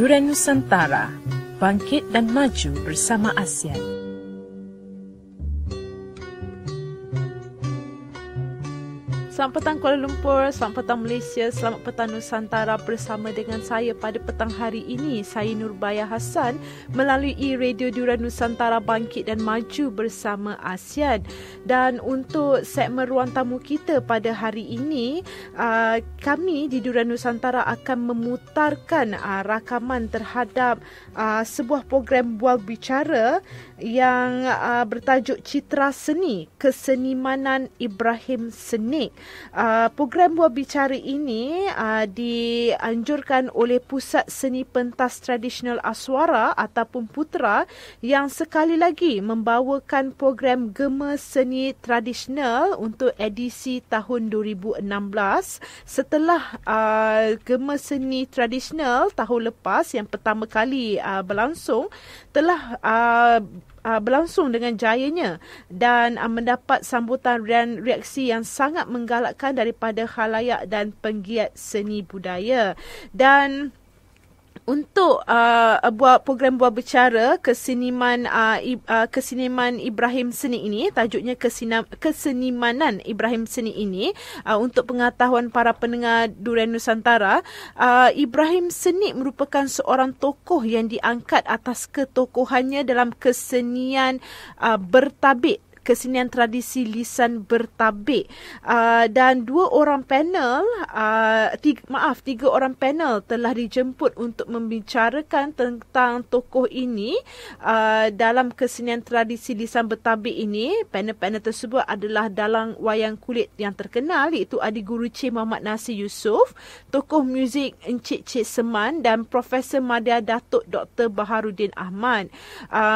Duran Nusantara, bangkit dan maju bersama ASEAN. Selamat petang Kuala Lumpur, selamat petang Malaysia, selamat petang Nusantara. Bersama dengan saya pada petang hari ini, saya Nurbaya Hassan, melalui Radio Duran Nusantara Bangkit dan Maju bersama ASEAN. Dan untuk segmen ruang tamu kita pada hari ini, kami di Duran Nusantara akan memutarkan rakaman terhadap sebuah program bual bicara yang bertajuk Citra Seni Kesenimanan Ibrahim Senik. Program bual bicara ini dianjurkan oleh Pusat Seni Pentas Tradisional Aswara ataupun Putra yang sekali lagi membawakan program Gema Seni Tradisional untuk edisi tahun 2016 setelah Gema Seni Tradisional tahun lepas yang pertama kali berlangsung telah berlangsung dengan jayanya dan mendapat sambutan dan reaksi yang sangat menggalakkan daripada khalayak dan penggiat seni budaya. Dan untuk buat program bual bicara keseniman Ibrahim Senik ini, tajuknya Kesenimanan Ibrahim Senik ini, untuk pengetahuan para pendengar Duran Nusantara, Ibrahim Senik merupakan seorang tokoh yang diangkat atas ketokohannya dalam kesenian bertabik, kesenian tradisi lisan bertabik, dan tiga orang panel telah dijemput untuk membicarakan tentang tokoh ini dalam kesenian tradisi lisan bertabik ini. Panel-panel tersebut adalah dalang wayang kulit yang terkenal iaitu Adi Guru Cik Muhammad Nasir Yusof, tokoh muzik Encik Cik Seman dan Profesor Madya Datuk Dr. Baharudin Ahmad.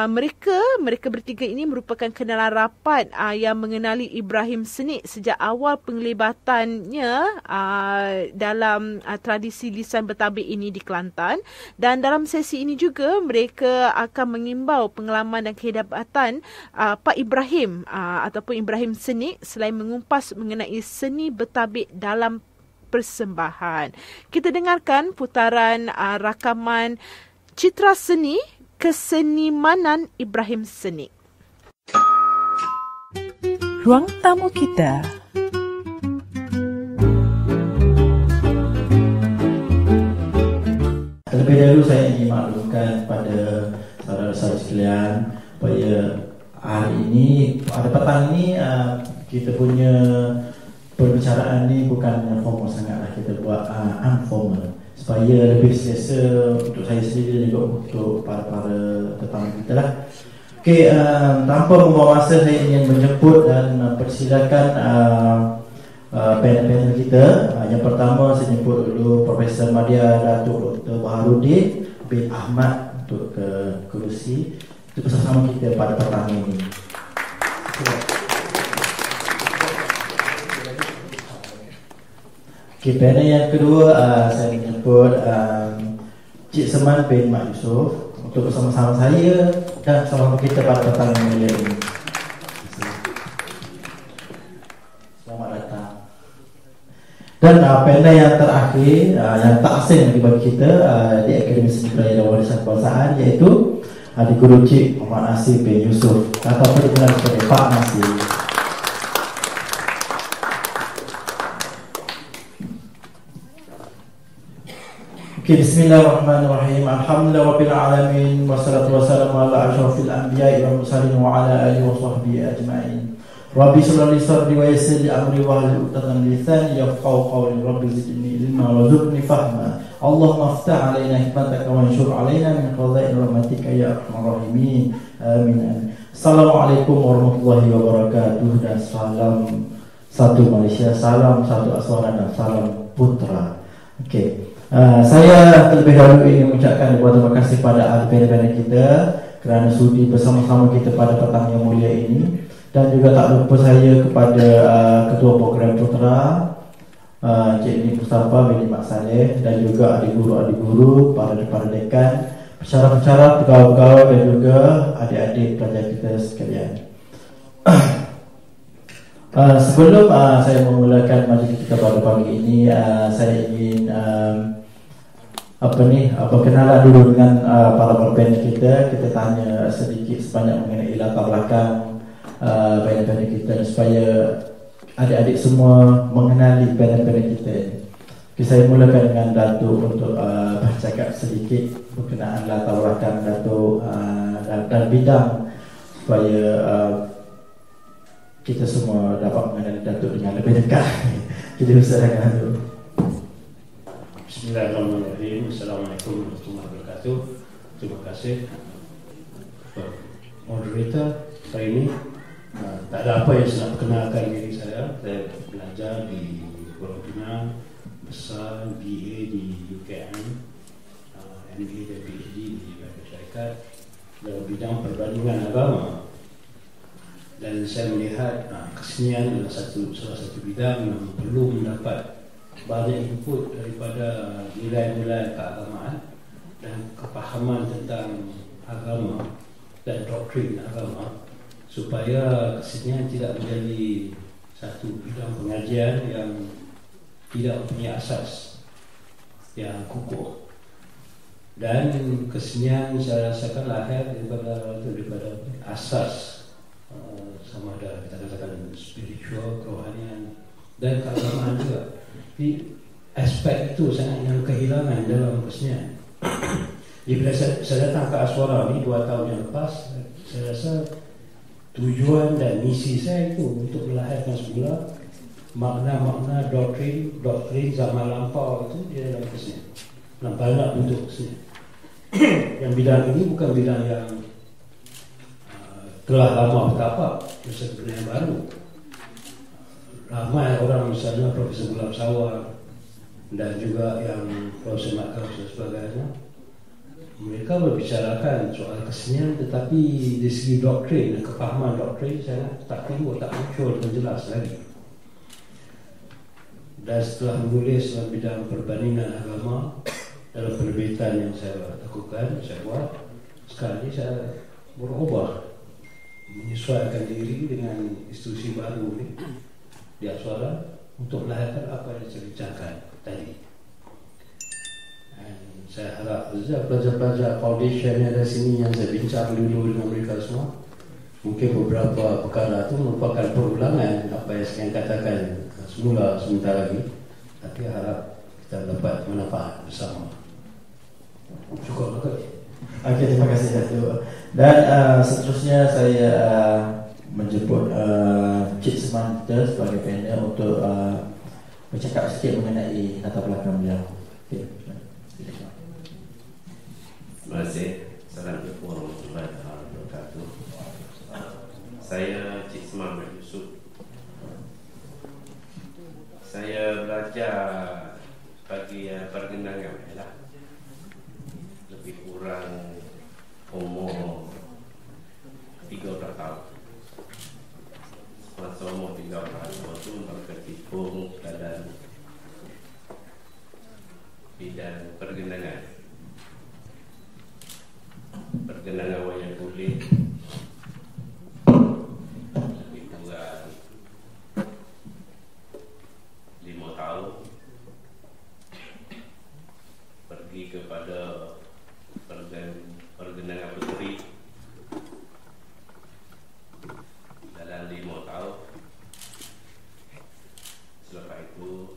Mereka bertiga ini merupakan kenalan rapat yang mengenali Ibrahim Senik sejak awal penglibatannya dalam tradisi lisan bertabik ini di Kelantan. Dan dalam sesi ini juga mereka akan mengimbau pengalaman dan kehebatan Pak Ibrahim ataupun Ibrahim Senik selain mengumpas mengenai seni bertabik dalam persembahan. Kita dengarkan putaran rakaman Citra Seni Kesenimanan Ibrahim Senik. Ruang tamu kita. Terlebih dahulu saya ingin maklumkan kepada saudara-saudara sekalian supaya hari ini, pada petang ini, kita punya perbicaraan ni bukan formal sangatlah, kita buat informal supaya lebih selesa untuk saya sendiri dan juga untuk para tetamu kita lah. Okey, tanpa membuang masa, saya ingin menjemput dan persilakan panel-panel kita. Yang pertama, saya jemput dulu Profesor Madya Datuk Dr. Baharudin bin Ahmad untuk ke kerusi untuk bersama kita pada petang ini. Okey, panel yang kedua, saya menjemput Cik Seman bin Mak Yusof untuk bersama-sama saya dan bersama kita pada petang yang mulia ini. Selamat datang. Dan panel yang terakhir, yang tak asing lagi bagi kita di Akademi Seni Budaya dan Warisan Kebangsaan, iaitu Adi Guru Cik Muhammad Nasir bin Yusof atau dikenal sebagai Pak Nasir. Okay, bismillahirrahmanirrahim. Alhamdulillah rabbil alamin wassalatu wassalamu ala asyrafil anbiya'i wal mursalin wa ala alihi wa sahbihi ajma'in. Rabbi shrah li sadri wa yassir li amri wa hlul 'uqdatam min lisani yafqahu qawli. Rabbi zidni ilma warzuqni fahma. Allahumma iftah 'alaina hikmataka wa anshur 'alaina min qada'i rahmatika ya arhamar rahimin. Amin. Assalamualaikum warahmatullahi wabarakatuh. Dan salam satu Malaysia, salam satu Aswara dan salam Putra. Okey. Saya terlebih dahulu ingin mengucapkan terima kasih pada panel-panel kita kerana sudi bersama-sama kita pada petang yang mulia ini, dan juga tak lupa saya kepada Ketua Program Putra Cik Nik Mustafa bin Mak Saleh dan juga adik guru, para dekan, pensyarah-pensyarah, pegawai-pegawai dan juga adik-adik pelajar kita sekalian. Sebelum saya memulakan majlis kita pada pagi ini, saya ingin perkenalan dulu dengan para panel kita. Kita tanya sedikit sebanyak mengenai latar belakang panel kita supaya adik-adik semua mengenali panel kita. Okay, saya mulakan dengan Datuk untuk bercakap sedikit berkenaan latar belakang Datuk dan bidang supaya kita semua dapat mengenali Datuk dengan lebih dekat. Kita usahakan Datuk. Bismillahirrahmanirrahim. Assalamualaikum warahmatullahi wabarakatuh. Terima kasih moderator hari ini. Tak ada apa yang saya nak perkenalkan diri saya. Saya belajar di Pulau Pinang, besar BA di UKM, MBA dan PhD di Amerika Syarikat dalam bidang perbandingan agama. Dan saya melihat kesenian adalah salah satu bidang yang perlu mendapat banyak input daripada nilai-nilai keagamaan dan kepahaman tentang agama dan doktrin agama, supaya kesenian tidak menjadi satu bidang pengajian yang tidak mempunyai asas yang kukuh. Dan kesenian saya rasakan lahir daripada asas sama ada kita katakan spiritual, kerohanian dan keagamaan juga. Jadi aspek itu sangat yang kehilangan dalam kesenian. Jadi bila saya datang ke Aswara ni 2 tahun yang lepas, saya rasa tujuan dan misi saya itu untuk melahirkan semula makna-makna doktrin zaman lampau itu di dalam kesenian, dalam banyak bentuk kesenian. Yang bidang ini bukan bidang yang telah lama bertapak, sebenarnya baru. Ramai orang misalnya Profesor Gulam Sawar dan juga yang Profesor Mat Gaus dan sebagainya, mereka berbicarakan soal kesenian, tetapi di segi doktrin dan kepahaman doktrin saya tak muncul dengan jelas lagi. Dan setelah menulis dalam bidang perbandingan agama dalam penerbitan yang saya lakukan, saya buat, sekali saya berubah, menyesuaikan diri dengan institusi baru ni di Aswara untuk melahirkan apa yang saya bincangkan tadi. Dan saya harap pelajar-pelajar foundation yang ada sini yang saya bincang dulu dengan mereka semua, mungkin beberapa perkara itu merupakan perulangan apa yang saya katakan semula sebentar lagi, tapi harap kita dapat manfaat bersama. Cukup. Okey, terima kasih Datuk. Dan seterusnya saya menjemput Cik Seman kita sebagai panel untuk bercakap sikit mengenai latar belakang beliau. Okay. Terima kasih. Assalamualaikum warahmatullahi wabarakatuh. Saya Cik Seman Yusuf. Saya belajar bagi pergendangan lah. Lebih kurang umur 13 tahun. Masa umur 13 tahun itu berkecimpung dalam bidang pergendangan wayang kulit. Lebih kurang 5 tahun pergi kepada pergendangan puteri dalam 5 tahun. Selepas itu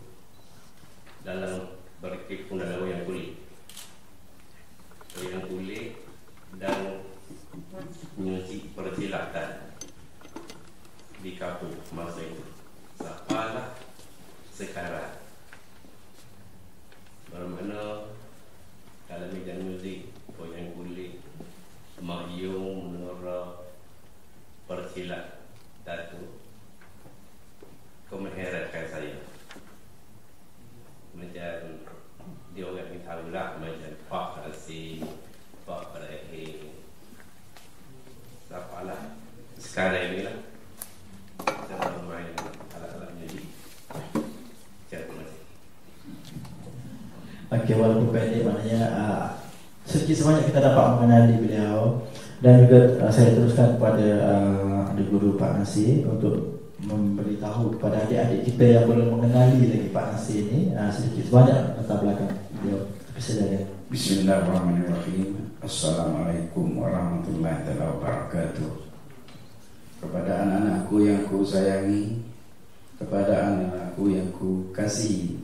dalam berkecimpung dalam wayang kulit dan musik persilatan di kampung masa itu. Sampailah sekarang, bermakna dalam bidang muzik, wayang kulit, mahyung, menora, persilat datu, kemahiran saya. Macam dia orang ni tahulah, macam Pak Nasi, Pak Berakhir, apalah sekarang ni lah saya bermain alat-alat muzik. Terima kasih. Okey, walaupun pendek, maknanya sedikit sebanyak kita dapat mengenali beliau. Dan juga saya teruskan kepada guru Pak Nasi untuk memberitahu kepada adik-adik kita yang belum mengenali lagi Pak Nasi ini sedikit sebanyak latar belakang beliau. Silakan. Bismillahirrahmanirrahim. Assalamualaikum warahmatullahi wabarakatuh. Kepada anak-anakku yang ku sayangi, kepada anak-anakku yang ku kasihi.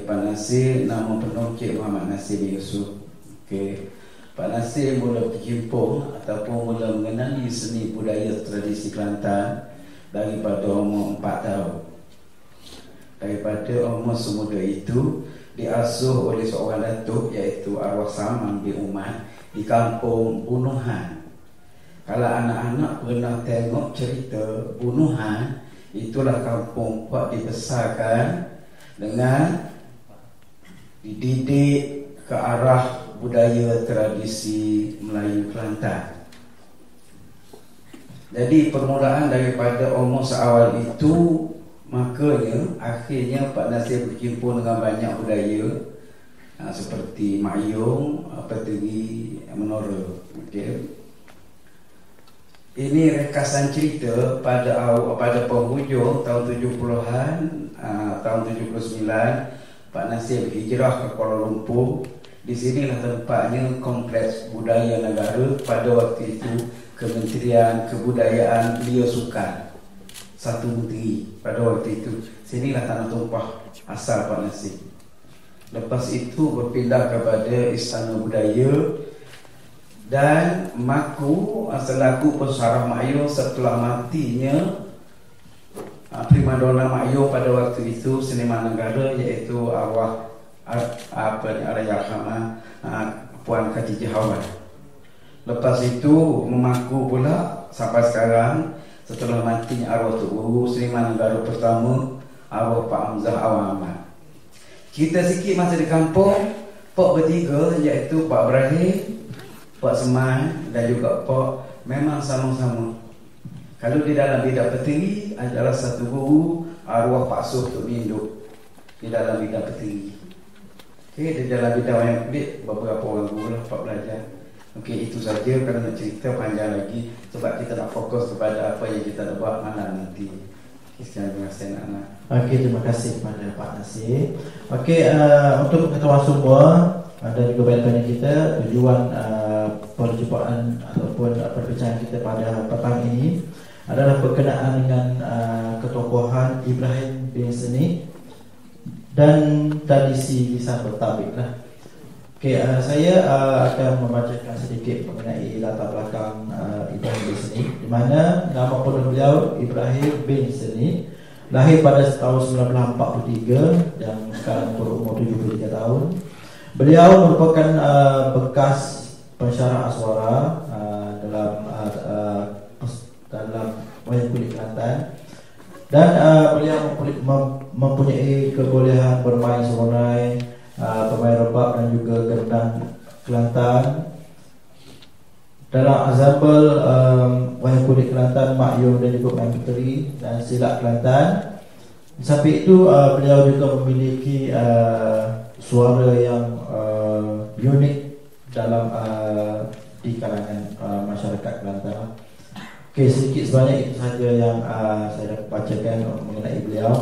Pak Nasir, nama penuh Cik Muhammad Nasir bin Yusuf. Pak Nasir mula berkimpung ataupun mula mengenali seni budaya tradisi Kelantan daripada umur 4 tahun. Daripada umur semuda itu, diasuh oleh seorang datuk iaitu arwah Saman bin Umar di kampung Bunuhan. Kalau anak-anak pernah tengok cerita Bunuhan, itulah kampung Puak dibesarkan dengan dididik ke arah budaya tradisi Melayu Kelantan. Jadi permulaan daripada umur seawal itu, makanya akhirnya Pak Nasir berhimpun dengan banyak budaya seperti mayung, peteri, menora. Ini rekasan cerita pada penghujung tahun 70-an, tahun 79, Pak Nasir berhijrah ke Kuala Lumpur. Di sinilah tempatnya Kompleks Budaya Negara, pada waktu itu Kementerian Kebudayaan Belia Sukan, satu menteri pada waktu itu. Sinilah tanah tumpah asal Pak Nasir. Lepas itu berpindah kepada Istana Budaya dan Maku selaku pesarah Mak Yong setelah matinya primadona Mak Yong pada waktu itu, seniman negara, iaitu arwah Allahyarhamah Puan Khadijah Hawan. Lepas itu memaku pula sampai sekarang setelah matinya arwah Tok Guru, seniman negara pertama arwah Pak Hamzah Awang Ahmad. Kita sikit masa di kampung, Pak bertiga iaitu Pak Ibrahim, Pak Seman dan juga Pak memang sama-sama. Kalau di dalam bidang peteri adalah satu guru arwah Pak Soh Tok Minduk di dalam bidang peteri. Di dalam bidang wayang kulit beberapa orang guru lah Pak belajar. Itu saja, kerana nak cerita panjang lagi sebab kita nak fokus kepada apa yang kita nak buat malam nanti. Sekian, terima kasih anak-anak. Terima kasih kepada Pak Nasir. Untuk pengetahuan semua dan juga banyak kita, tujuan perjumpaan ataupun perbincangan kita pada petang ini adalah berkenaan dengan ketokohan Ibrahim bin Seni dan tradisi lisan bertabik lah. Saya akan membacakan sedikit mengenai latar belakang Ibrahim bin Seni, di mana nama penuh beliau Ibrahim bin Seni, lahir pada tahun 1943 dan sekarang berumur 73 tahun. Beliau merupakan bekas pensyarah aswara dalam wayang kulit Kelantan, dan beliau mempunyai kebolehan bermain seronai, pemain rebab dan juga gendang Kelantan. Dalam ensemble wayang kulit Kelantan, Mak Yong dan juga main peteri dan silat Kelantan. Di samping itu beliau juga memiliki suara yang unik dalam di kalangan masyarakat Kelantan. Sedikit sebanyak itu saja yang saya dapat bacakan mengenai beliau.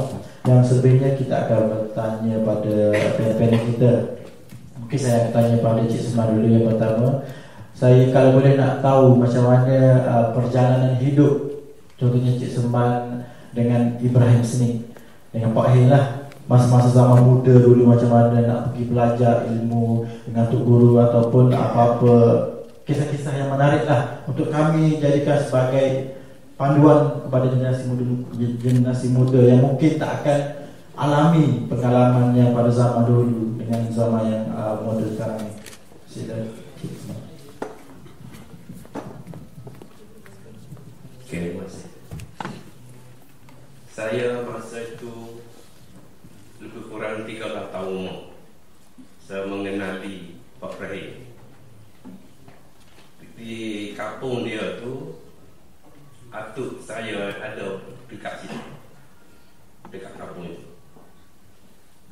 Yang selebihnya kita akan bertanya pada panel kita. Mungkin saya akan tanya pada Cik Seman dulu yang pertama. Saya kalau boleh nak tahu macam mana perjalanan hidup, contohnya Cik Seman dengan Ibrahim Seni, dengan Pak Hil lah, masa-masa zaman muda dulu, macam mana nak pergi belajar ilmu dengan Tok Guru ataupun apa-apa, kisah-kisah yang menarik lah untuk kami jadikan sebagai panduan kepada generasi muda yang mungkin tak akan alami pengalamannya pada zaman dulu dengan zaman yang moden sekarang ni. Terima kasih. Saya masa itu lebih kurang 13 tahun saya mengenali Pak Ibrahim. Di kampung dia tu, atuk saya ada dekat situ, dekat kampung itu.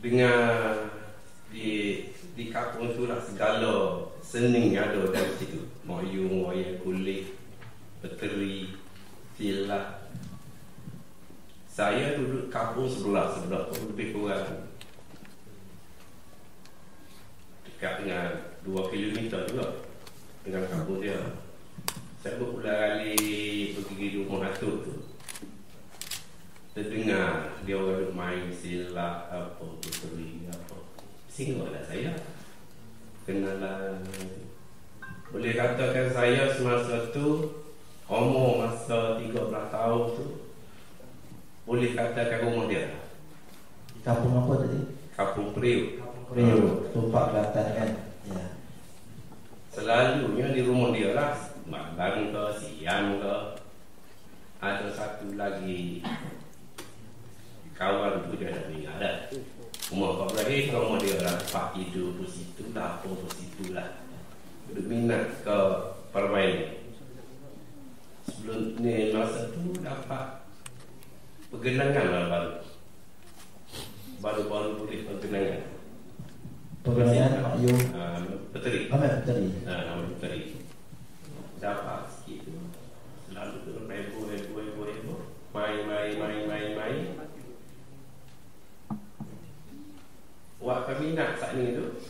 Dengan di kampung itulah segala seni ada dari situ. Mayung, wayang kulit, peteri, silat. Saya duduk kampung sebelah tu lebih kurang dekat dengan 2 kilometer juga dengan kampung dia. Saya berulang kali pergi di rumah atuk tu, terdengar dia orang duk main silat apa puteri apa. Singgahlah saya kenalan. Boleh katakan saya semasa tu umur masa 13 tahun tu, boleh katakan rumah dia. Kampung apa tadi? Kampung Priuk. Priuk, Tumpak Kelantan kan? Ya. Selalunya di rumah dia lah, malam ke, siang ke. Ada satu lagi kawan tu dia dah meninggal dah. Rumah Pak Ibrahim, rumah dia lah, Pak tidur di situ, dapur di situ lah. Berminat ke permainan. Sebelum ni masa tu dapat pergenangan lah baru boleh pergenangan. Pergenangan Mak Yu Peteri. Ahmad Peteri. Nama Peteri. Dapat sikit tu. Selalu tu heboh. Main. Wak kami nak saat ni tu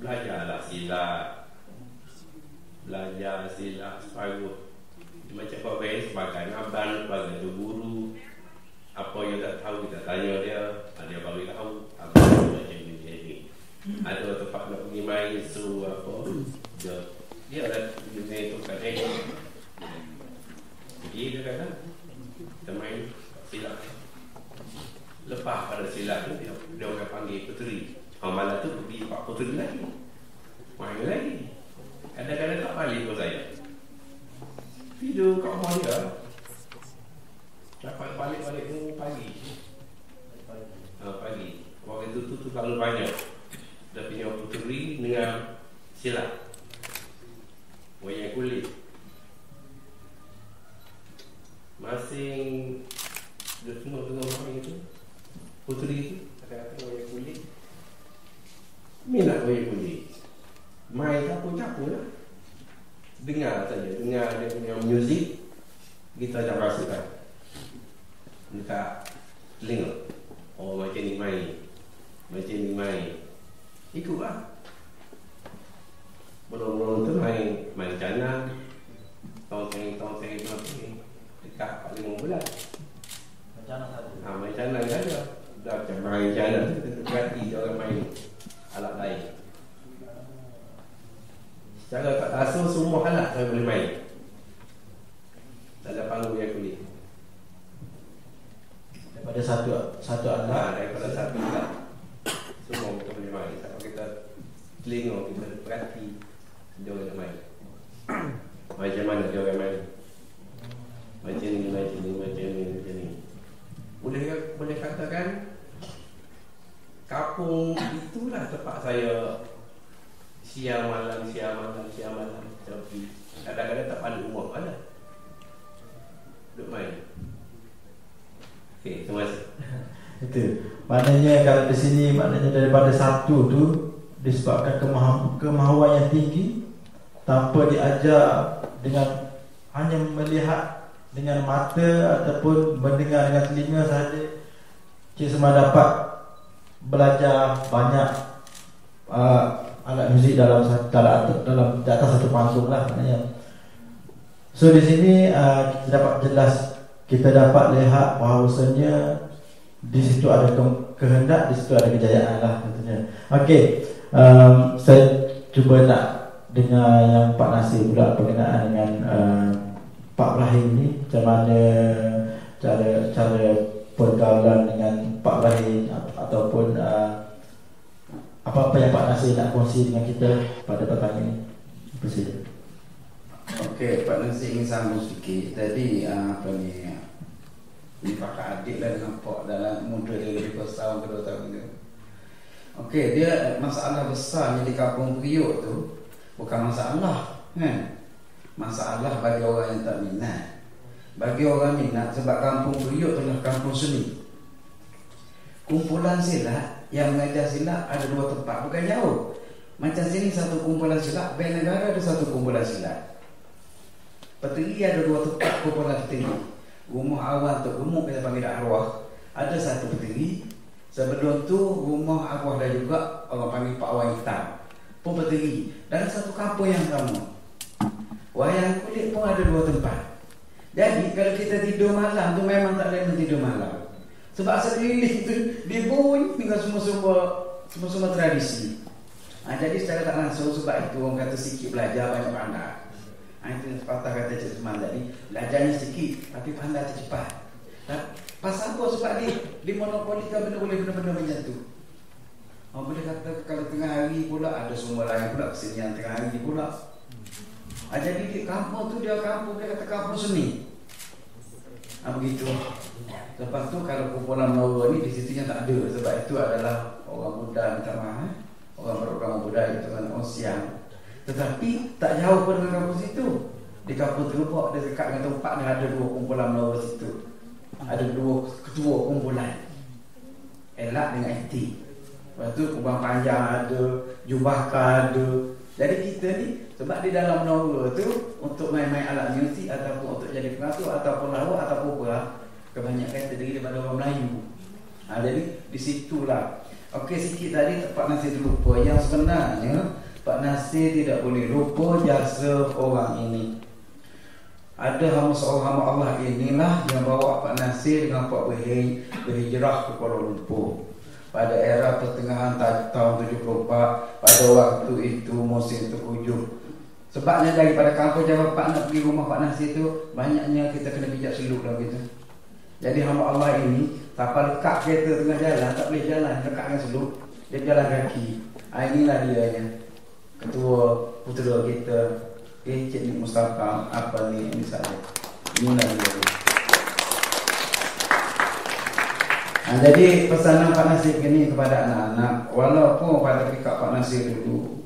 belajarlah silat. Separuh. Macam Pak Ibrahim sebagai abang, sebagai tu guru. Apa yang tak tahu kita tanya dia, dia bagi tahu apa macam ni. Ada tempat nak pergi main so apa dia dah dia tu kat dia. Jadi dia kata kita main silat. Lepas pada silat tu dia orang panggil puteri. Malam tu pergi Pak Puteri lagi. Main lagi. Kadang-kadang tak balik pun saya. Tidur kat rumah dia. Dapat balik tu pagi. Pagi. Waktu tu terlalu banyak. Dia punya puteri dengan silat. Wayang kulit. Masing dia semua tengah main tu. Puteri tu kata-kata wayang kulit. Minat wayang kulit. Main campur-campur lah. Dengar dia punya muzik, kita dah rasakan dekat telinga. Oh macam ni main. Ikutlah. Belum tu main jana. Tong-teng dekat 4-5 bulan. Main jana saja. Dah macam main jana tu kita terhati dia orang main alat lain. Secara tak rasa semua alat saya boleh main. Dalam panggung yang kulit. Daripada satu alat. Daripada satu alat. Semua kita boleh main. Kalau kita telinga, kita perhati dia orang main. Macam mana dia orang main. Macam ni. Boleh katakan kampung itulah tempat saya siang malam. Tapi kadang-kadang tak balik rumah mana. Duduk main. Okey, terima kasih. Itu. Maknanya kalau di sini maknanya daripada satu tu disebabkan kemahuan yang tinggi tanpa diajar dengan hanya melihat dengan mata ataupun mendengar dengan telinga sahaja, Cik Semar dapat belajar banyak alat muzik dalam di atas satu panggung lah maknanya. So di sini kita dapat lihat bahawasanya di situ ada kehendak, di situ ada kejayaan lah tentunya. Okey, saya cuba nak dengar yang Pak Nasir pula berkenaan dengan Pak Ibrahim ni, macam mana cara pergaulan dengan Pak Ibrahim ataupun apa-apa yang Pak Nasir nak kongsi dengan kita pada petang ini. Presiden. Okey, Pak Nasir ingin sambung sikit. Tadi ni pakar adik lah dengan Pak dalam muda dia lebih kurang setahun ke 2 tahun ke. Okey, dia masalah besarnya di kampung Priuk tu bukan masalah kan. Masalah bagi orang yang tak minat. Bagi orang minat sebab kampung Priuk adalah kampung seni. Kumpulan silat yang mengajar silat ada 2 tempat, bukan jauh. Macam sini satu kumpulan silat, Bank Negara ada satu kumpulan silat. Peteri ada 2 tempat kumpulan peteri. Rumah awal tu, rumah kita panggil arwah, ada satu peteri. Sebelum tu rumah arwah dah juga orang panggil Pak Wan Hitam. pun berdiri dalam satu kampung yang sama. Wayang kulit pun ada 2 tempat. Jadi kalau kita tidur malam tu memang tak boleh tidur malam. Sebab sekeliling tu dibunyi dengan semua tradisi. Jadi secara tak langsung, sebab itu orang kata sikit belajar banyak pandai. Itu sepatah kata Cik Seman tadi, belajarnya sikit tapi pandai cepat. Pasal apa? Sebab dia monopolikan benda-benda macam tu. Boleh kata kalau tengah hari pula ada sumber lain pula, kesenian tengah hari pula. Jadi di kampung tu dia kata kampung seni. Begitu. Lepas tu kalau kumpulan Melayu ni di situnya tak ada, sebab itu adalah orang Buddha minta maaf, orang beragama Buddha itu kan orang Siang. Tetapi tak jauh pun dengan kampung situ. Di kampung Terubak, dia dekat dengan tempat dia ada 2 kumpulan Melayu situ. Ada 2 ketua kumpulan, Elak dengan Eti. Lepas tu kubang panjang ada, Jubahka ada. Jadi kita ni sebab di dalam Melayu tu untuk main-main alat muzik ataupun untuk jadi pengatur ataupun lawak ataupun apa, kebanyakan terdiri daripada orang Melayu. Jadi di situlah. Okey, sikit tadi Pak Nasir lupa. Yang sebenarnya Pak Nasir tidak boleh lupa jasa orang ini. Ada seorang hamba Allah inilah yang bawa Pak Nasir dengan Pak Berhei berhijrah ke Kuala Lumpur pada era pertengahan tahun 74. Pada waktu itu musim terhujung. Sebabnya daripada kampung Jawa Pak nak pergi rumah Pak Nasir tu, banyaknya kita kena pijak seluk lah gitu. Jadi hamba Allah ini tanpa lekat kereta tengah jalan, tak boleh jalan lekat dengan seluk, dia jalan kaki. Inilah dia yang ketua putera kita, Cik Nik Mustafa apa ni misalnya. Inilah dia. Jadi pesanan Pak Nasir ini kepada anak-anak, walaupun pada pihak Pak Nasir dulu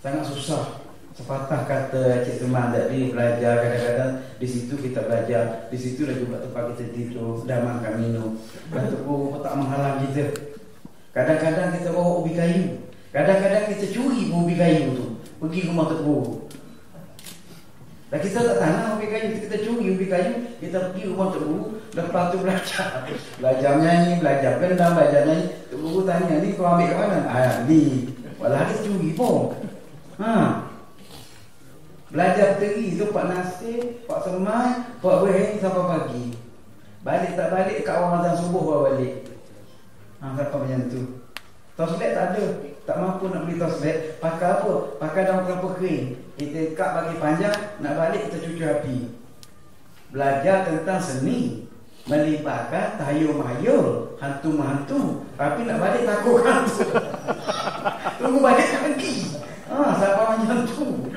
sangat susah. Sepatah kata Cik Seman tadi, belajar kadang-kadang di situ kita belajar, di situ dah juga tempat kita tidur, damankan minum. Dan tu tak menghalang kita. Kadang-kadang kita bawa ubi kayu, kadang-kadang kita curi ubi kayu tu, pergi rumah Tok Guru. Dan kita tak tanam ubi kayu, kita curi ubi kayu, kita pergi rumah Tok Guru. Lepas tu belajar menyanyi, belajar gendang, belajar nyanyi. Tok Guru tanya, ni kau ambil kat mana? Ni, walau dia curi pun. Belajar teri tu Pak Nasir, Pak Seman, Pak Berhei sampai pagi. Balik tak balik kat orang azan subuh baru balik. Sampai macam tu. Toslet tak ada, tak mampu nak beli toslet. Pakai apa? Pakai daun kelapa kering. Kita ikat bagi panjang, nak balik kita cuci api. Belajar tentang seni, melibatkan tayul-mayul, hantu-hantu. Tapi nak balik takut hantu. Tunggu balik lagi. Sampai macam tu.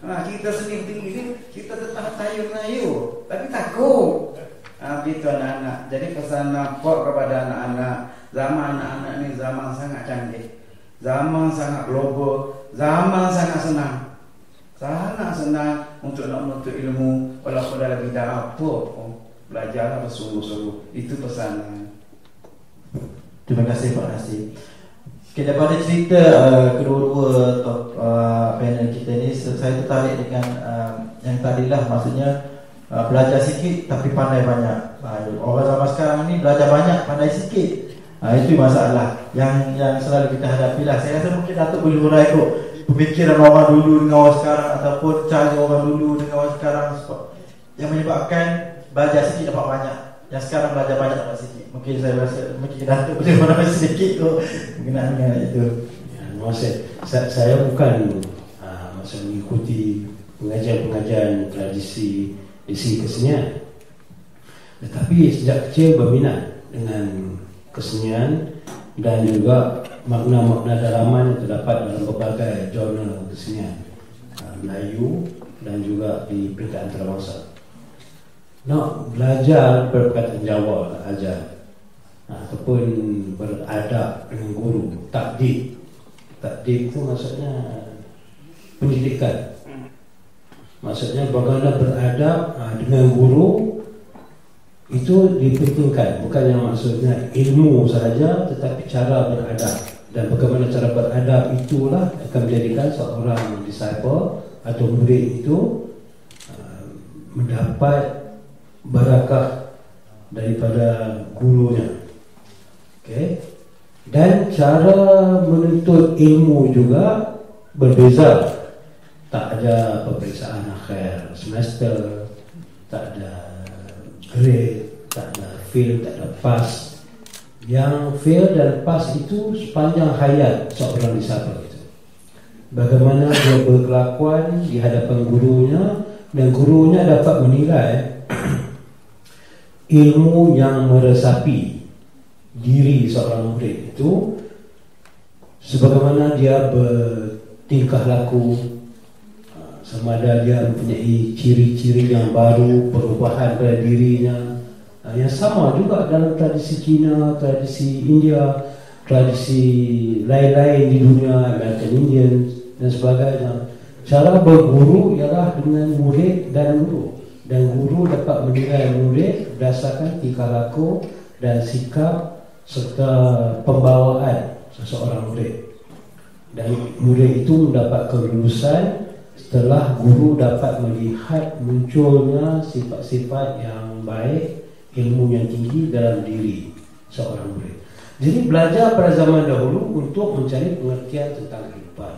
Kita seni tinggi ni, kita tetap tayul-mayul, tapi takut. Begitu anak-anak. Jadi pesan nampak kepada anak-anak, zaman anak-anak ni zaman sangat canggih, zaman sangat global, zaman sangat senang. Sangat senang untuk nak menuntut ilmu, walaupun dalam bidang apa pun, belajarlah bersungguh-sungguh. Itu pesanan. Terima kasih Pak Nasir. Okay, daripada cerita kedua-dua panel kita ni, saya tertarik dengan yang tadilah, maksudnya belajar sikit tapi pandai banyak. Orang zaman sekarang ni belajar banyak, pandai sikit. Itu masalah yang selalu kita hadapi lah. Saya rasa mungkin Datuk boleh urai kot pemikiran orang dulu dengan orang sekarang, ataupun cara orang dulu dengan orang sekarang, yang menyebabkan belajar sikit dapat banyak, yang sekarang belajar banyak dapat sikit. Mungkin saya rasa mungkin Datuk boleh urai sedikit tu berkenaan dengan itu. Saya bukan maksud mengikuti pengajian-pengajian tradisi kesenian, tetapi sejak kecil berminat dengan kesenian dan juga makna-makna dalaman yang terdapat dalam berbagai genre kesenian Melayu dan juga di peringkat antarabangsa. Nak belajar berperkataan Jawa ajar, ataupun beradab dengan guru, takdib. Takdib itu maksudnya pendidikan. Maksudnya bagaimana beradab dengan guru itu dipentingkan. Bukan yang maksudnya ilmu sahaja, tetapi cara beradab. Dan bagaimana cara beradab itulah akan menjadikan seorang disciple atau murid itu mendapat barakah daripada gurunya. Okay? Dan cara menuntut ilmu juga berbeza. Tak ada peperiksaan akhir semester, tak ada grade, tak ada fail, tak ada pass. Yang fail dan pass itu sepanjang hayat seorang disabel itu. Bagaimana dia berkelakuan di hadapan gurunya, dan gurunya dapat menilai ilmu yang meresapi diri seorang murid itu, sebagaimana dia bertingkah laku, sama ada dia mempunyai ciri-ciri yang baru, perubahan pada dirinya. Yang sama juga dalam tradisi Cina, tradisi India, tradisi lain-lain di dunia, American Indian dan sebagainya. Cara berguru ialah dengan murid dan guru, dan guru dapat menilai murid berdasarkan tingkah laku dan sikap serta pembawaan seseorang murid. Dan murid itu mendapat kelulusan setelah guru dapat melihat munculnya sifat-sifat yang baik, ilmu yang tinggi dalam diri seorang murid. Jadi belajar pada zaman dahulu untuk mencari pengertian tentang kehidupan,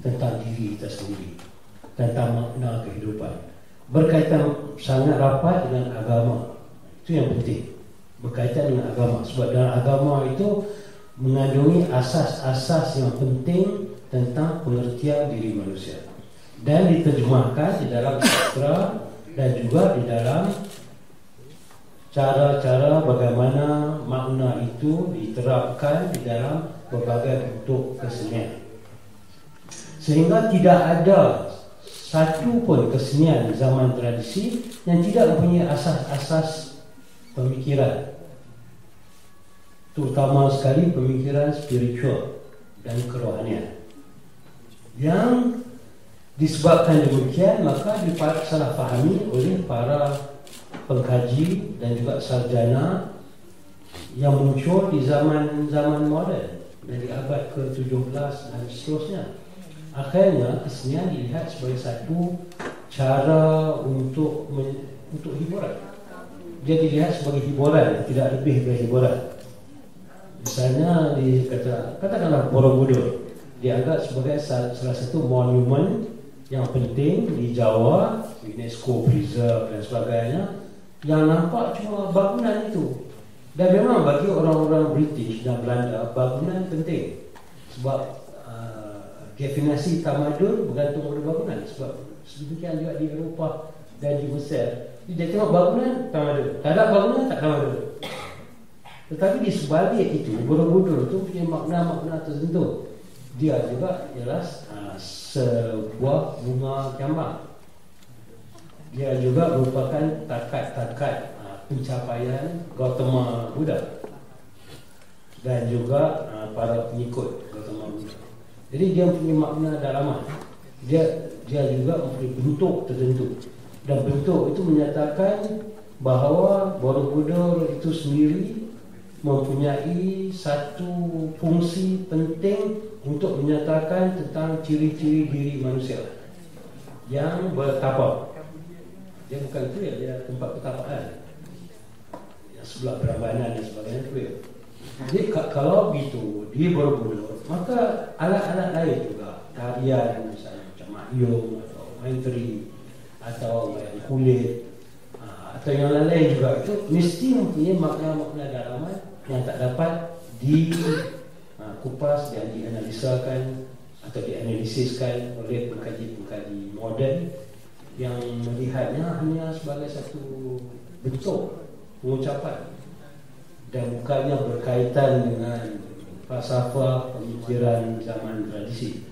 tentang diri kita sendiri, tentang makna kehidupan, berkaitan sangat rapat dengan agama. Itu yang penting, berkaitan dengan agama. Sebab dalam agama itu mengandungi asas-asas yang penting tentang pengertian diri manusia, dan diterjemahkan di dalam sastra dan juga di dalam cara-cara bagaimana makna itu diterapkan di dalam berbagai bentuk kesenian. Sehingga tidak ada satu pun kesenian zaman tradisi yang tidak mempunyai asas-asas pemikiran, terutama sekali pemikiran spiritual dan kerohanian. Yang disebabkan demikian, maka disalahfahami oleh para pengkaji dan juga sarjana yang muncul di zaman moden dari abad ke-17 dan seterusnya. Akhirnya kesenian dilihat sebagai satu cara untuk hiburan. Dia dilihat sebagai hiburan, tidak lebih dari hiburan. Misalnya katakanlah Borobudur dianggap sebagai salah satu monumen yang penting di Jawa, UNESCO preserve dan sebagainya, yang nampak cuma bangunan itu. Dan memang bagi orang-orang British dan Belanda, bangunan penting. Sebab definisi tamadun bergantung pada bangunan. Sebab sedemikian juga di Eropah dan di Mesir, dia tengok bangunan, tamadun. Tak ada bangunan, tak tamadun. Tetapi di sebalik itu, Borobudur itu punya makna-makna tertentu. Dia juga ialah sebuah bunga jambang. Dia juga merupakan takat-takat pencapaian Gautama Buddha dan juga para pengikut Gautama Buddha. Jadi dia mempunyai makna dalaman. Dia juga mempunyai bentuk tertentu, dan bentuk itu menyatakan bahawa Borobudur itu sendiri mempunyai satu fungsi penting untuk menyatakan tentang ciri-ciri diri manusia yang bertapa. Dia bukan itu ya, dia tempat pertapaan yang sebelah Prambanan dan sebagainya itu ya. Jadi kalau begitu di Borobudur, maka alat-alat lain juga, tarian misalnya macam makyung atau main teri atau main kulit atau yang lain juga, itu mesti mempunyai makna-makna dalaman yang tak dapat dikupas dan dianalisakan atau dianalisiskan oleh pengkaji-pengkaji moden yang melihatnya hanya sebagai satu bentuk pengucapan dan bukannya berkaitan dengan falsafah pemikiran zaman tradisi.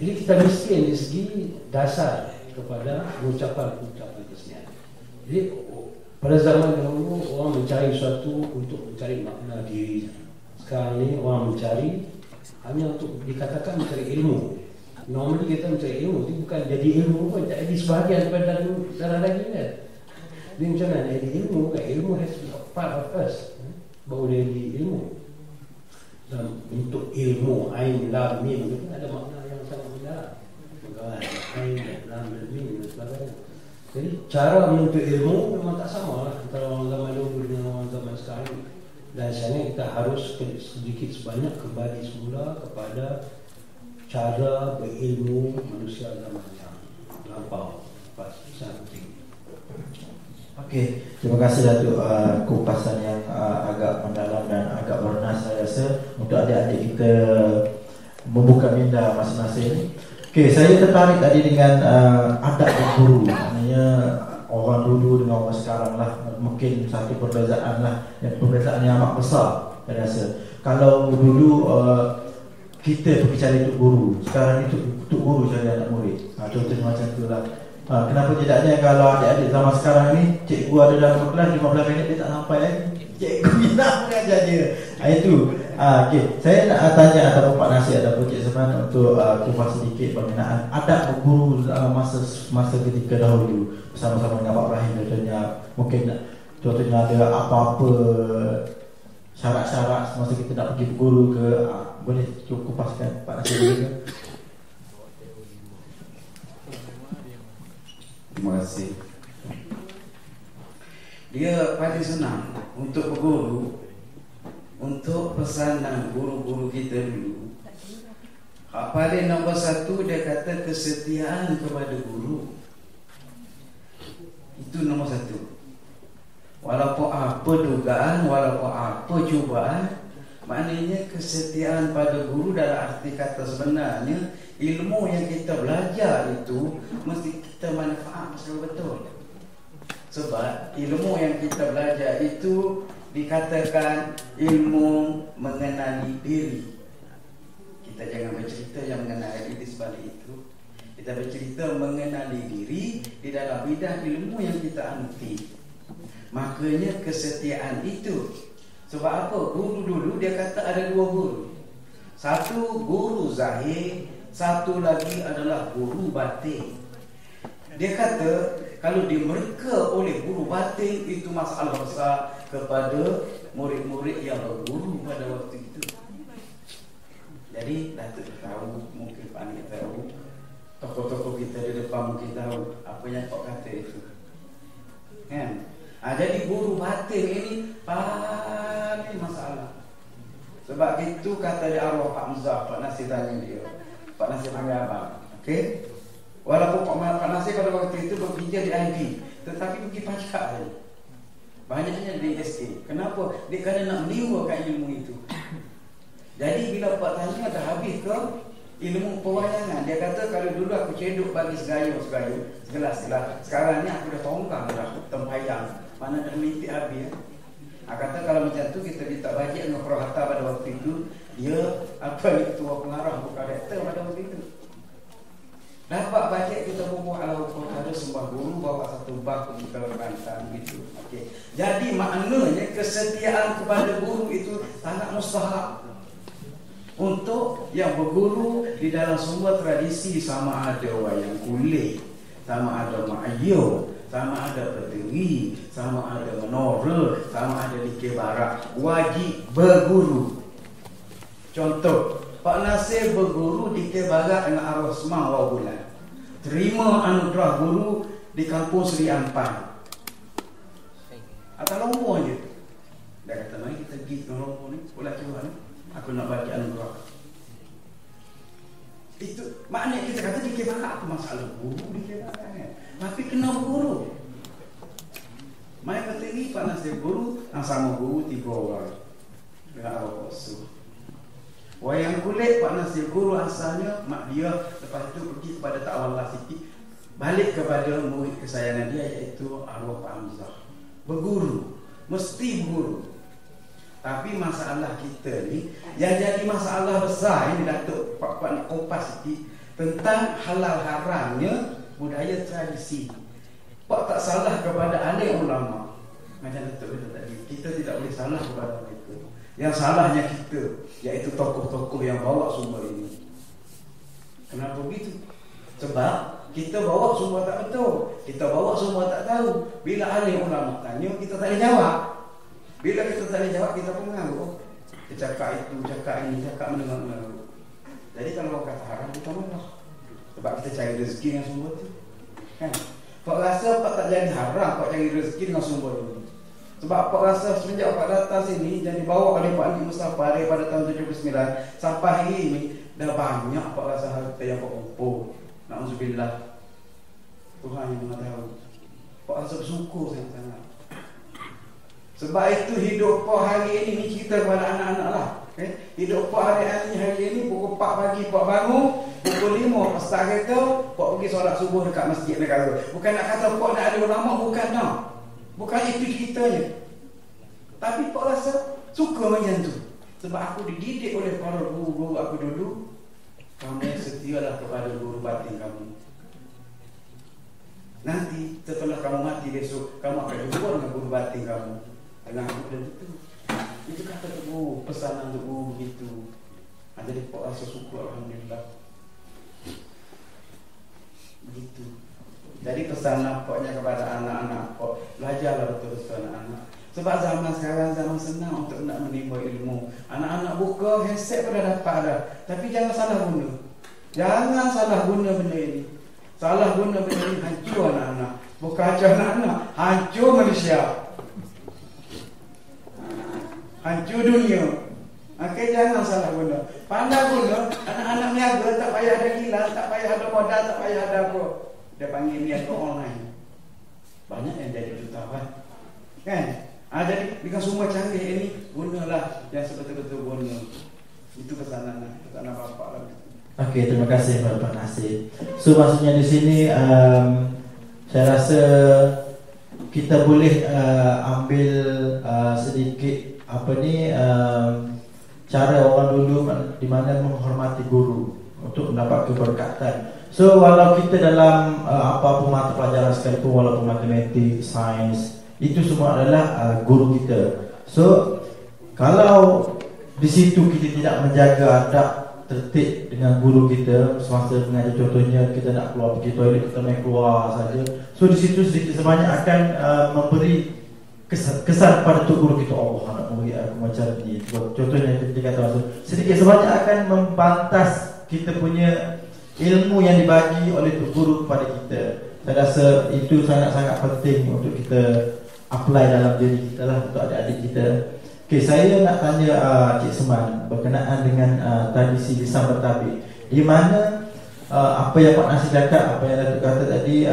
Jadi kita miskin dari segi dasar kepada pengucapan-pengucapan kesenian. Jadi pada zaman dahulu orang mencari sesuatu untuk mencari makna diri. Sekarang ni orang mencari hanya untuk dikatakan mencari ilmu. Normally kita mencari ilmu itu bukan jadi ilmu pun, tak jadi sebahagian daripada darah daging kan. Dia macam mana jadi ilmu kan? Ilmu has to be part of us, baru dia jadi ilmu. Dalam bentuk ilmu, ain, lam, mim itu ada makna yang sangat mendalam. Maka ain, lam, mim dan sebagainya. Jadi cara menuntut ilmu memang tak sama lah antara orang zaman dulu dengan orang zaman sekarang. Dan sebenarnya kita harus sedikit sebanyak kembali semula kepada cara berilmu manusia zaman yang lampau. Sangat penting. Okey, terima kasih Datuk kupasan yang agak mendalam dan agak bernas saya rasa untuk adik-adik kita membuka minda masing-masing. Okey, saya tertarik tadi dengan adab berguru. Maknanya orang dulu dengan orang sekarang lah, mungkin satu perbezaan lah, yang perbezaan yang amat besar saya rasa. Kalau dulu kita pergi cari tuk guru, sekarang ni tuk guru cari anak murid. Contohnya macam tu lah. Kenapa tidaknya kalau adik-adik zaman sekarang ni cikgu ada dalam kelas 15 minit dia tak sampai lagi, cikgu nak mengajar dia. Itu okay. Saya nak tanya ataupun Pak Nasir ataupun Cik Seman untuk kupas sedikit berkenaan adab berguru masa ketika dahulu bersama-sama dengan Pak Ibrahim. Contohnya ada apa-apa syarat-syarat masa kita nak pergi berguru ke, boleh kupaskan Pak Nasir dulu ke? Terima kasih. Dia paling senang untuk berguru, untuk pesanan guru-guru kita dulu. Paling nombor satu dia kata kesetiaan kepada guru. Itu nombor satu. Walaupun apa dugaan, walaupun apa cubaan, maknanya kesetiaan pada guru dalam arti kata sebenarnya ilmu yang kita belajar itu mesti kita manfaat betul-betul. Sebab ilmu yang kita belajar itu dikatakan ilmu mengenali diri. Kita jangan bercerita yang mengenali diri sebalik itu. Kita bercerita mengenali diri di dalam bidang ilmu yang kita anti. Makanya kesetiaan itu. Sebab apa? Guru dulu dia kata ada dua guru. Satu guru zahir, satu lagi adalah guru batin. Dia kata kalau dimerka oleh guru batin itu masalah besar kepada murid-murid yang berguru pada waktu itu. Jadi Datuk tahu, mungkin Pak Nik tahu, tokoh-tokoh kita di depan mungkin tahu apa yang Pak kata itu, kan? Jadi guru batin ini paling masalah. Sebab itu kata dia arwah Pak Muzah, Pak Nasir tanya dia, Pak Nasir panggil abang, okey? Walaupun Pak Nasir pada waktu itu bekerja di ID, tetapi pergi pajak saja. Banyaknya di SK. Kenapa? Dia kena nak menimbulkan ilmu itu. Jadi bila Pak tanya dah habis ke ilmu pewayangan, dia kata kalau dulu aku cedok bagi segayung, segelas-gelas. Sekarang ni aku dah tongkang dah tempayang. Mana dah mintik habis. Kata kalau macam tu kita minta bajet dengan Prohata pada waktu itu, dia apa ketua pengarah bukan rektor pada waktu itu. Dapat bajet kita bubuh ala perkara sembah guru bawa satu bak kita berbantan gitu. Okey. Jadi maknanya kesetiaan kepada guru itu sangat mustahab. Untuk yang berguru di dalam semua tradisi, sama ada wayang kulit, sama ada ma'ayu, sama ada peteri, sama ada menora, sama ada dikir barak, wajib berguru. Contoh, Pak Nasir berguru dikir barak dengan arwah Semang Wau Bulan. Terima anugerah guru di kampung Seri Ampan. Atas Lombok je. Dia kata, mari kita pergi ke Lombok ni, pula cuba ni. Aku nak bagi anugerah. Itu maknanya kita kata dikir barak apa masalah guru dikir barak kan. Tapi kena guru. Mai peteri Pak Nasir guru, sama guru 3 orang. Dengan arwah Kosu. Wayang kulit Pak Nasir guru asalnya mak dia, lepas itu pergi kepada Tak Wallah sikit, balik kepada murid kesayangan dia iaitu arwah Pak Hamzah. Berguru, mesti berguru. Tapi masalah kita ni yang jadi masalah besar ini Datuk Pak nak kopas sikit tentang halal haramnya budaya tradisi. Pak tak salah kepada alim ulama. Macam Datuk kata tadi, kita tidak boleh salah kepada mereka. Yang salahnya kita, iaitu tokoh-tokoh yang bawa sumber ini. Kenapa begitu? Sebab kita bawa sumber tak betul, kita bawa sumber tak tahu. Bila alim ulama tanya, kita tak boleh jawab. Bila kita tak boleh jawab, kita pun mengaku. Dia cakap itu, cakap ini, cakap mendengar-mendengar. Jadi kalau orang kata haram, kita marah. Sebab kita cari rezeki dengan sumber itu, kan? Pak rasa Pak tak jadi haram, Pak cari rezeki dengan sumber itu. Sebab Pak rasa semenjak Pak datang sini dan dibawa oleh Pak Haji Mustafa daripada tahun 79 sampai hari ini, dah banyak Pak rasa harta yang Pak kumpul. Na'udzubillah. Tuhan yang mengetahui. Pak rasa bersyukur sangat-sangat. Sebab itu hidup Pak hari ini ni cerita kepada anak-anak lah. Hidup Pak hari ini pukul 4 pagi Pak bangun, pukul 5 start kereta, Pak pergi solat subuh dekat masjid negara. Bukan nak kata Pak nak ada ulama, bukan tak. Bukan itu ceritanya. Tapi Pak rasa suka macam tu. Sebab aku dididik oleh para guru-guru aku dulu. Kamu setialah kepada guru batin kamu. Nanti setelah kamu mati besok, kamu akan jumpa dengan guru batin kamu. Dengan aku dan itu. Itu kata guru, pesanan untuk guru begitu. Jadi Pak rasa syukur, alhamdulillah. Begitu. Jadi pesanan Paknya kepada anak-anak Pak, belajarlah betul-betul anak-anak. Sebab zaman sekarang zaman senang untuk nak menimba ilmu. Anak-anak buka handset pada dapat dah. Tapi jangan salah guna. Jangan salah guna benda ini. Salah guna benda ini hancur anak-anak. Bukan hancur anak-anak, hancur Malaysia, hancur dunia. Okay, jangan salah guna. Pandai guna. Anak-anak niaga tak payah ada hilang, tak payah ada modal, tak payah ada apa. Dia panggil niaga online. Banyak yang jadi jutawan, kan? Jadi dengan semua canggih ini, gunalah yang sebetul-betul guna. Itu pesanan bapak lah. Okey, terima kasih Pak Nasir. So maksudnya di sini saya rasa kita boleh ambil sedikit cara orang dulu di mana menghormati guru untuk mendapat keberkatan. So walau kita dalam apa-apa mata pelajaran sekalipun, walaupun matematik, sains, itu semua adalah guru kita. So kalau di situ kita tidak menjaga adab tertib dengan guru kita semasa mengajar, contohnya kita nak keluar pergi toilet, kita main keluar saja. So di situ sedikit sebanyak akan memberi kesan pada tu guru kita, Allah nak memberi aku macam ni. Contohnya kita kata sedikit sebanyak akan membantas kita punya ilmu yang dibagi oleh tu guru kepada kita. Saya rasa itu sangat-sangat penting untuk kita apply dalam diri kita lah, untuk adik-adik kita. Okay, saya nak tanya Cik Seman berkenaan dengan tradisi lisan bertabik, di mana apa yang Pak Nasir cakap, apa yang Datuk kata tadi,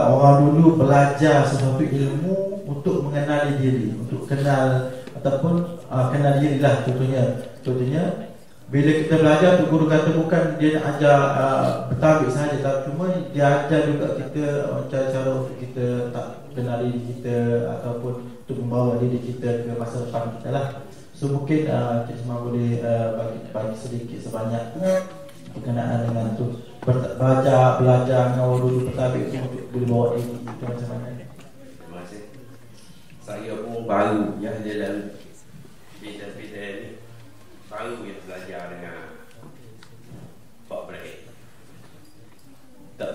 orang dulu belajar sesuatu ilmu untuk mengenali diri, untuk kenal ataupun kenal diri lah. Contohnya bila kita belajar tu, guru kata bukan dia nak ajar bertabik sahaja, tapi cuma dia ajar juga kita cara-cara untuk kita tak kenal diri kita, ataupun untuk membawa diri kita ke masa depan kita lah. So mungkin Cik Seman boleh bagi sedikit sebanyak berkenaan dengan tu, belajar dengan orang dulu bertabik tu untuk boleh bawa diri itu macam mana. Terima kasih. Saya pun baru ya dalam bidang-bidang ni, baru yang belajar dengan Pak Ibrahim. Tak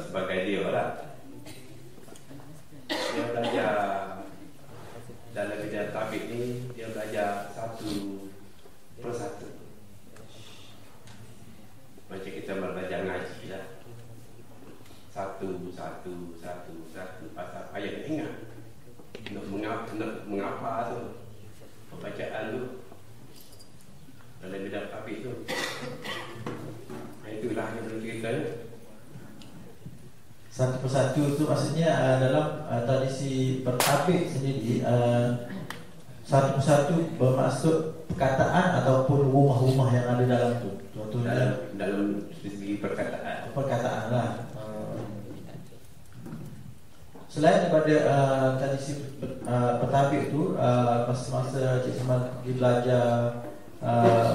sebagai dia lah. Dia belajar dalam bidang tabik ni, dia belajar satu persatu. Macam kita belajar ngaji lah, satu. Pasal payah nak ingat nak mengapa tu pembacaan tu dalam bidang tabik tu. Itulah yang belum ceritanya. Satu persatu tu maksudnya dalam tradisi bertabik sendiri, satu persatu bermaksud perkataan ataupun rumah-rumah yang ada dalam tu. Contohnya dalam segi perkataan lah. Selain daripada tradisi bertabik tu, masa Cik Seman pergi belajar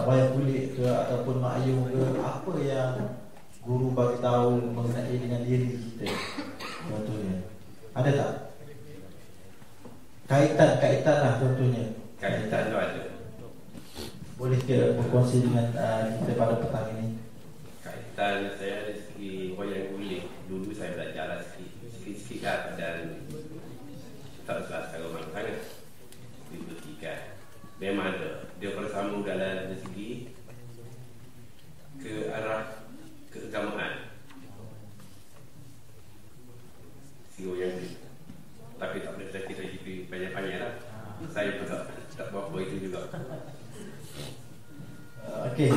wayang kulit ke ataupun mak ayung ke, apa yang guru bagi tahu mengenai dengan diri kita? Contohnya ada tak kaitan lah, contohnya kaitan tu ada. Boleh ke berkongsi dengan kita pada petang ini? Kaitan saya dari segi wayang kulit, dulu saya belajar lah sikit-sikit lah, dan tak usah secara banyak sangat dibuktikan. Memang ada, dia bersambung dalam segi ke arah keagamaan, segi wayang kulit. Tapi tak boleh Okey.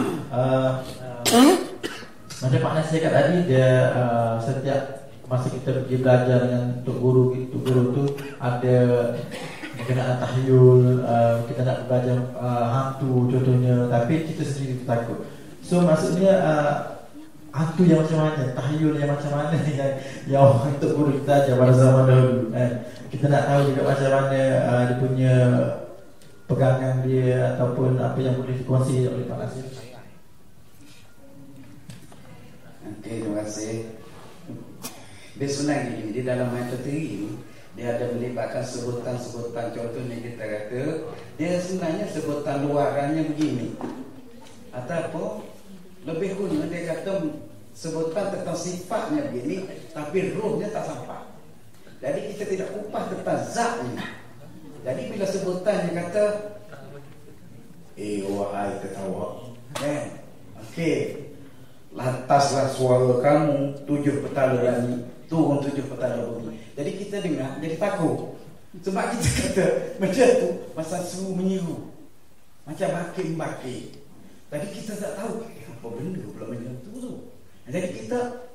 Macam Pak Nasir cakap tadi, dia setiap masa kita pergi belajar dengan Tok Guru tu ada berkenaan tahyul, kita nak belajar hantu contohnya, tapi kita sendiri takut. So maksudnya hantu yang macam mana, tahyul yang macam mana yang orang Tok Guru kita ajar pada zaman dahulu. Kita nak tahu juga macam mana dia punya pegangan dia ataupun apa yang boleh dikongsi oleh Pak Nasir. Okey, terima kasih. Dia sebenarnya gini, di dalam materi ini dia ada melibatkan sebutan-sebutan. Contohnya kita kata dia sebenarnya sebutan luarannya begini, ataupun lebih kurang dia kata sebutan tentang sifatnya begini, tapi rohnya tak sampai. Jadi kita tidak kupas tentang zatnya. Jadi bila sebutannya kata wahai ketawa, okey, lantaslah suara kamu 7 petala langit turun 7 petala bumi. Jadi kita dengar jadi takut. Sebab kita kata macam tu masa suruh menyiru, macam makin-makin. Tadi kita tak tahu apa benda pula macam tu. Jadi kita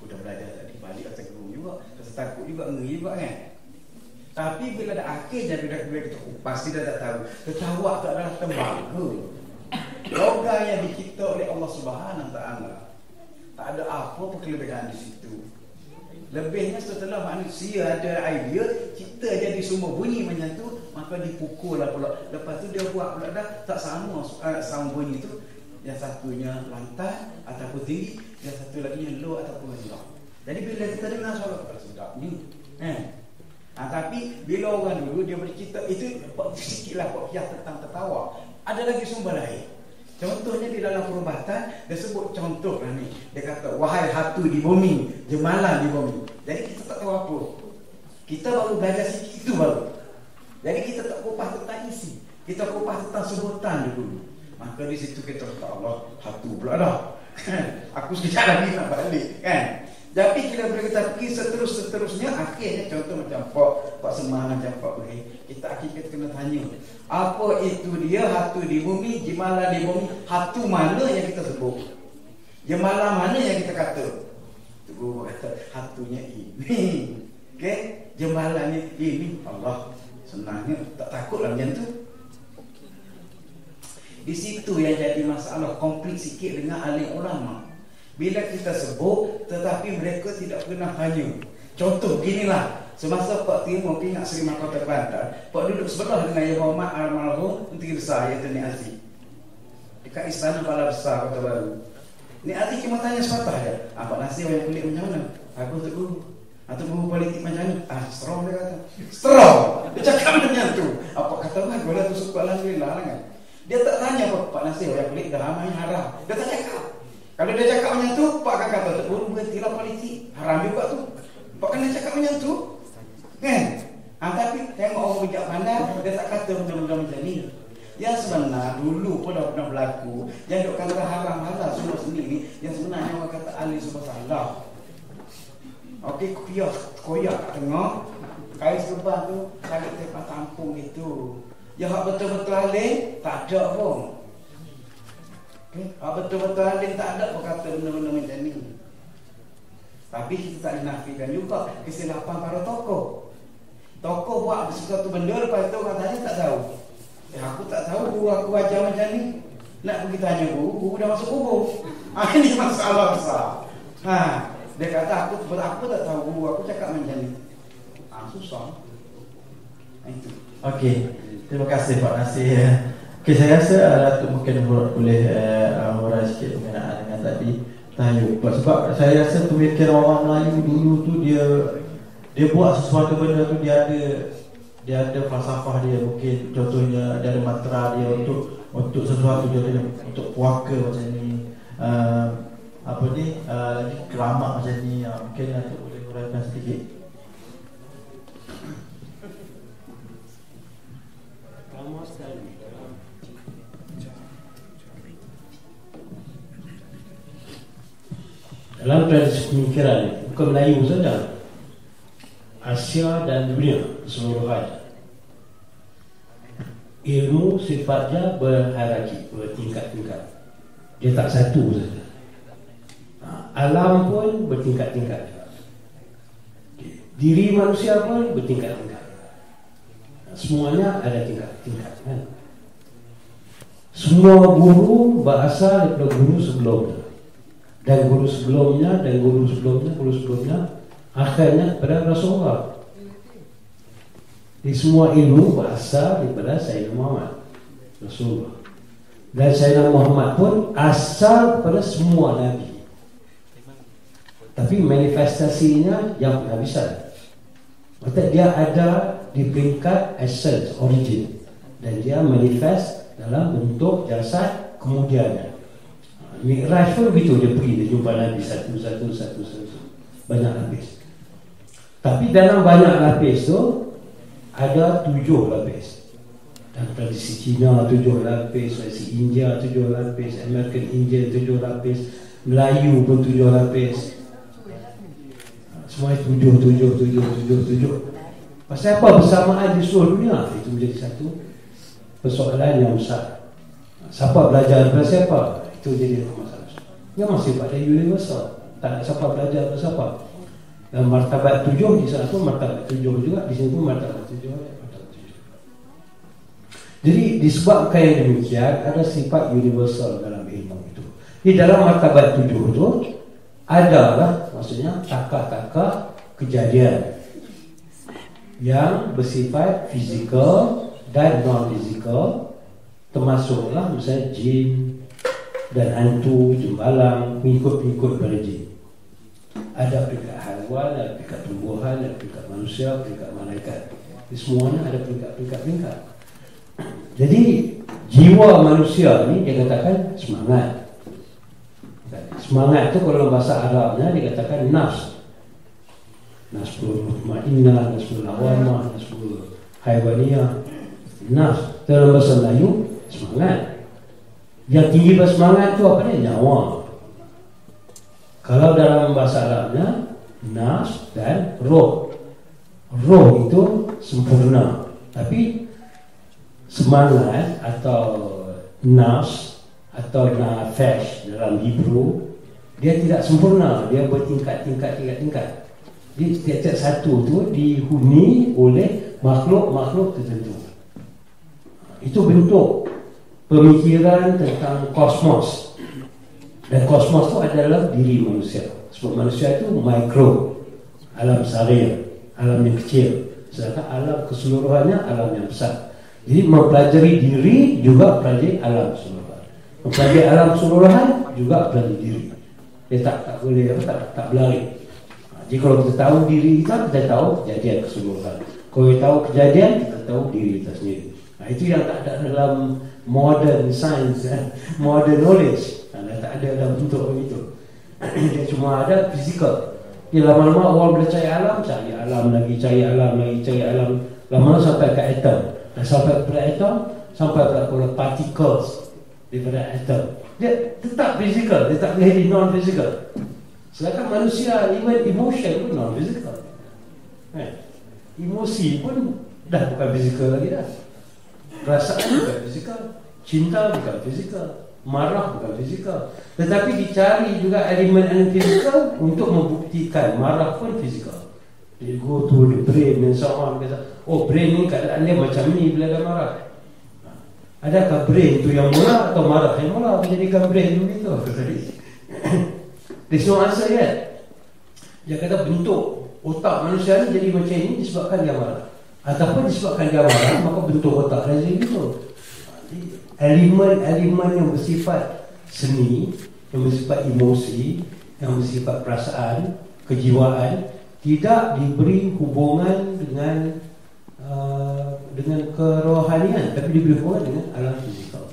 udah belajar tadi balik atas guru juga, rasa takut juga, ngeri juga kan. Tapi bila dah akhirnya bila kita pasti dah tak tahu. Ketawa tak adalah tembaga. Logam yang dicipta oleh Allah Subhanahu Taala. Tak ada apa kelebihan di situ. Lebihnya setelah manusia ada idea cipta jadi semua bunyi macam tu, maka dipukul lah pula. Lepas tu dia buat pula dah tak sama sound bunyi tu. Yang satunya lantai ataupun tinggi, yang satu lagi yang low ataupun rendah. Jadi bila kita dengar suara sedap ni, tapi bila orang dulu dia bercerita itu sikitlah kisah tentang tertawa. Ada lagi sumber lain. Contohnya di dalam perubatan dia sebut contoh lah ni. Dia kata wahai hatu di bumi, jemalan di bumi. Jadi kita tak tahu apa. Kita baru belajar sikit itu baru. Jadi kita tak kupas tentang isi. Kita kupas tentang sebutan dulu. Maka di situ kita kata Allah hatu pula dah. Aku sekejap lagi nak balik kan. Tapi kita boleh kita pergi seterusnya, akhirnya contoh macam Pak Semang, macam Pak Beri, kita akhirnya kena tanya apa itu dia hatu di bumi, jemalan di bumi. Hatu mana yang kita sebut, jemalan mana yang kita kata. Guru kata hatunya ini, okay? Jemalannya ini. Allah, senangnya tak takutlah macam tu. Di situ yang jadi masalah konflik sikit dengan alim ulama. Bila kita sebut tetapi mereka tidak pernah tanya. Contoh beginilah, semasa Pak Timur ingat Seri Mahkota Kelantan, Pak duduk sebelah dengan Yang Hormat almarhum Menteri Besar iaitu Nik Aziz dekat Istana Balai Besar Kota Baru. Nik Aziz cuma tanya sepatah je, Pak Nasir yang kulit macam mana? Bagus tu guru. Atau guru politik macam mana? Strong dia kata. Strong. Dia cakap macam tu. Apa kata bagus lah tu, syukur alhamdulillah kan. Dia tak tanya Pak Nasir yang kulit dah ramai haram. Dia tak cakap. Kalau dia cakap macam tu, Pak akan kata guru berhentilah politik. Haram juga tu. Pak kena cakap macam tu. Kan? Tapi tengok orang bijak pandai, dia tak kata benda-benda macam ni. Yang sebenar dulu pun dah pernah berlaku. Yang duk kata haram halal semua sendiri, yang sebenarnya orang kata ahli semua salah. Okey, koyak kat tengah, kain serban tu tarik tepat tampung itu. Yang hak betul-betul ahli tak ada pun. Okey, hak betul-betul ahli tak ada pun kata benda-benda macam ni. Tapi kita tak dinafikan juga kesilapan para tokoh. Tokoh buat sesuatu benda, lepas tu orang tanya tak tahu. Aku tak tahu guru aku ajar macam ni. Nak pergi tanya guru dah masuk kubur. Ini masalah besar. Dia kata aku tak tahu guru aku cakap macam ni. Susah. Itu. Okey. Terima kasih Pak Nasir. Okey, saya rasa Datuk mungkin boleh uraikan sikit berkenaan dengan tadi tahyul. Sebab saya rasa pemikiran orang Melayu dulu tu dia buat sesuatu benda tu dia ada falsafah dia, mungkin contohnya dia ada mantra dia untuk sesuatu, contohnya untuk puaka macam ni, lagi keramat macam ni. Mungkin Datuk boleh uraikan sedikit. Dalam tradisi pemikiran bukan Melayu saja, Asia dan dunia keseluruhan, ilmu sifatnya berhierarki, bertingkat-tingkat. Dia tak satu saja. Alam pun bertingkat-tingkat. Diri manusia pun bertingkat-tingkat. Semuanya ada tingkat-tingkat, kan? Semua guru berasal daripada guru sebelumnya, dan guru sebelumnya, dan guru sebelumnya, guru sebelumnya, akhirnya kepada Rasulullah. Di semua ilmu berasal daripada Sayyidina Muhammad Rasulullah. Dan Sayyidina Muhammad pun asal daripada semua Nabi. Tapi manifestasinya yang penghabisan. Maksudnya dia ada di peringkat essence, origin, dan dia manifest dalam bentuk jasad kemudiannya. Mi'raj pun begitu, dia pergi, dia jumpa Nabi satu. Banyak lapis. Tapi dalam banyak lapis tu ada 7 lapis. Dan tradisi Cina 7 lapis, tradisi India 7 lapis, American Indian 7 lapis, Melayu pun 7 lapis. Semua 7. Pasal apa bersamaan di seluruh dunia? Itu menjadi satu persoalan yang besar. Siapa belajar daripada siapa? Itu jadi masalah. Yang masih pada universal. Tak nak siapa belajar daripada siapa. Dan martabat 7 di sana pun martabat 7 juga, di sini pun martabat 7. Jadi disebabkan yang demikian, ada sifat universal dalam ilmu itu. Di dalam martabat 7 itu adalah, maksudnya takah-takah kejadian yang bersifat fizikal dan non-fizikal, termasuklah misalnya jin dan hantu, jembalang, pengikut-pengikut pada jin. Ada peringkat haiwan, ada peringkat tumbuhan, ada peringkat manusia, peringkat malaikat. Di semuanya ada peringkat-peringkat. Jadi jiwa manusia ni dia katakan semangat. Semangat tu kalau bahasa Arabnya dikatakan nafs. Nafsul mutmainnah, nafsul lawamah, nafsul haiwaniyah. Nafs dalam bahasa Melayu semangat. Yang tinggi bersemangat tu apa dia? Nyawa. Kalau dalam bahasa Arabnya nafs dan roh. Roh itu sempurna. Tapi semangat atau nafs atau nafas dalam Hebrew, dia tidak sempurna, dia bertingkat-tingkat. Jadi setiap satu tu dihuni oleh makhluk-makhluk tertentu. Itu bentuk pemikiran tentang kosmos. Dan kosmos tu adalah diri manusia. Sebab manusia itu mikro, alam sarir, alam yang kecil. Sedangkan alam keseluruhannya alam yang besar. Jadi mempelajari diri juga pelajari alam keseluruhan. Mempelajari alam keseluruhan juga pelajari diri. Dia tak boleh tak berlari. Jadi kalau kita tahu diri kita tahu kejadian keseluruhan. Kalau kita tahu kejadian, kita tahu diri kita sendiri. Itu yang tak ada dalam modern science, modern knowledge. Tak ada dalam bentuk begitu. Dia cuma ada fizikal. Dia lama-lama orang boleh cari alam lagi, cari alam. Lama-lama sampai ke atom. Dan sampai kepada atom, sampai kepada particles daripada atom. Dia tetap fizikal, dia tak boleh jadi non-fizikal. Sedangkan manusia, even emotion pun non-fizikal. Emosi pun dah bukan fizikal lagi dah. Perasaan bukan fizikal, cinta bukan fizikal, marah bukan fizikal. Tetapi dicari juga elemen fizikal untuk membuktikan marah pun fizikal. They go to the brain and so on. Oh, brain ni keadaan dia macam ni bila dia marah. Adakah brain tu yang mula atau marah yang mula menjadikan brain tu begitu? There's no answer yet. Dia kata bentuk otak manusia ni jadi macam ni disebabkan dia marah, ataupun disebabkan dia marah maka bentuk otak dia jadi begitu. Elemen-elemen yang bersifat seni, yang bersifat emosi, yang bersifat perasaan, kejiwaan tidak diberi hubungan dengan kerohanian, tapi diberi hubungan dengan alam fizikal.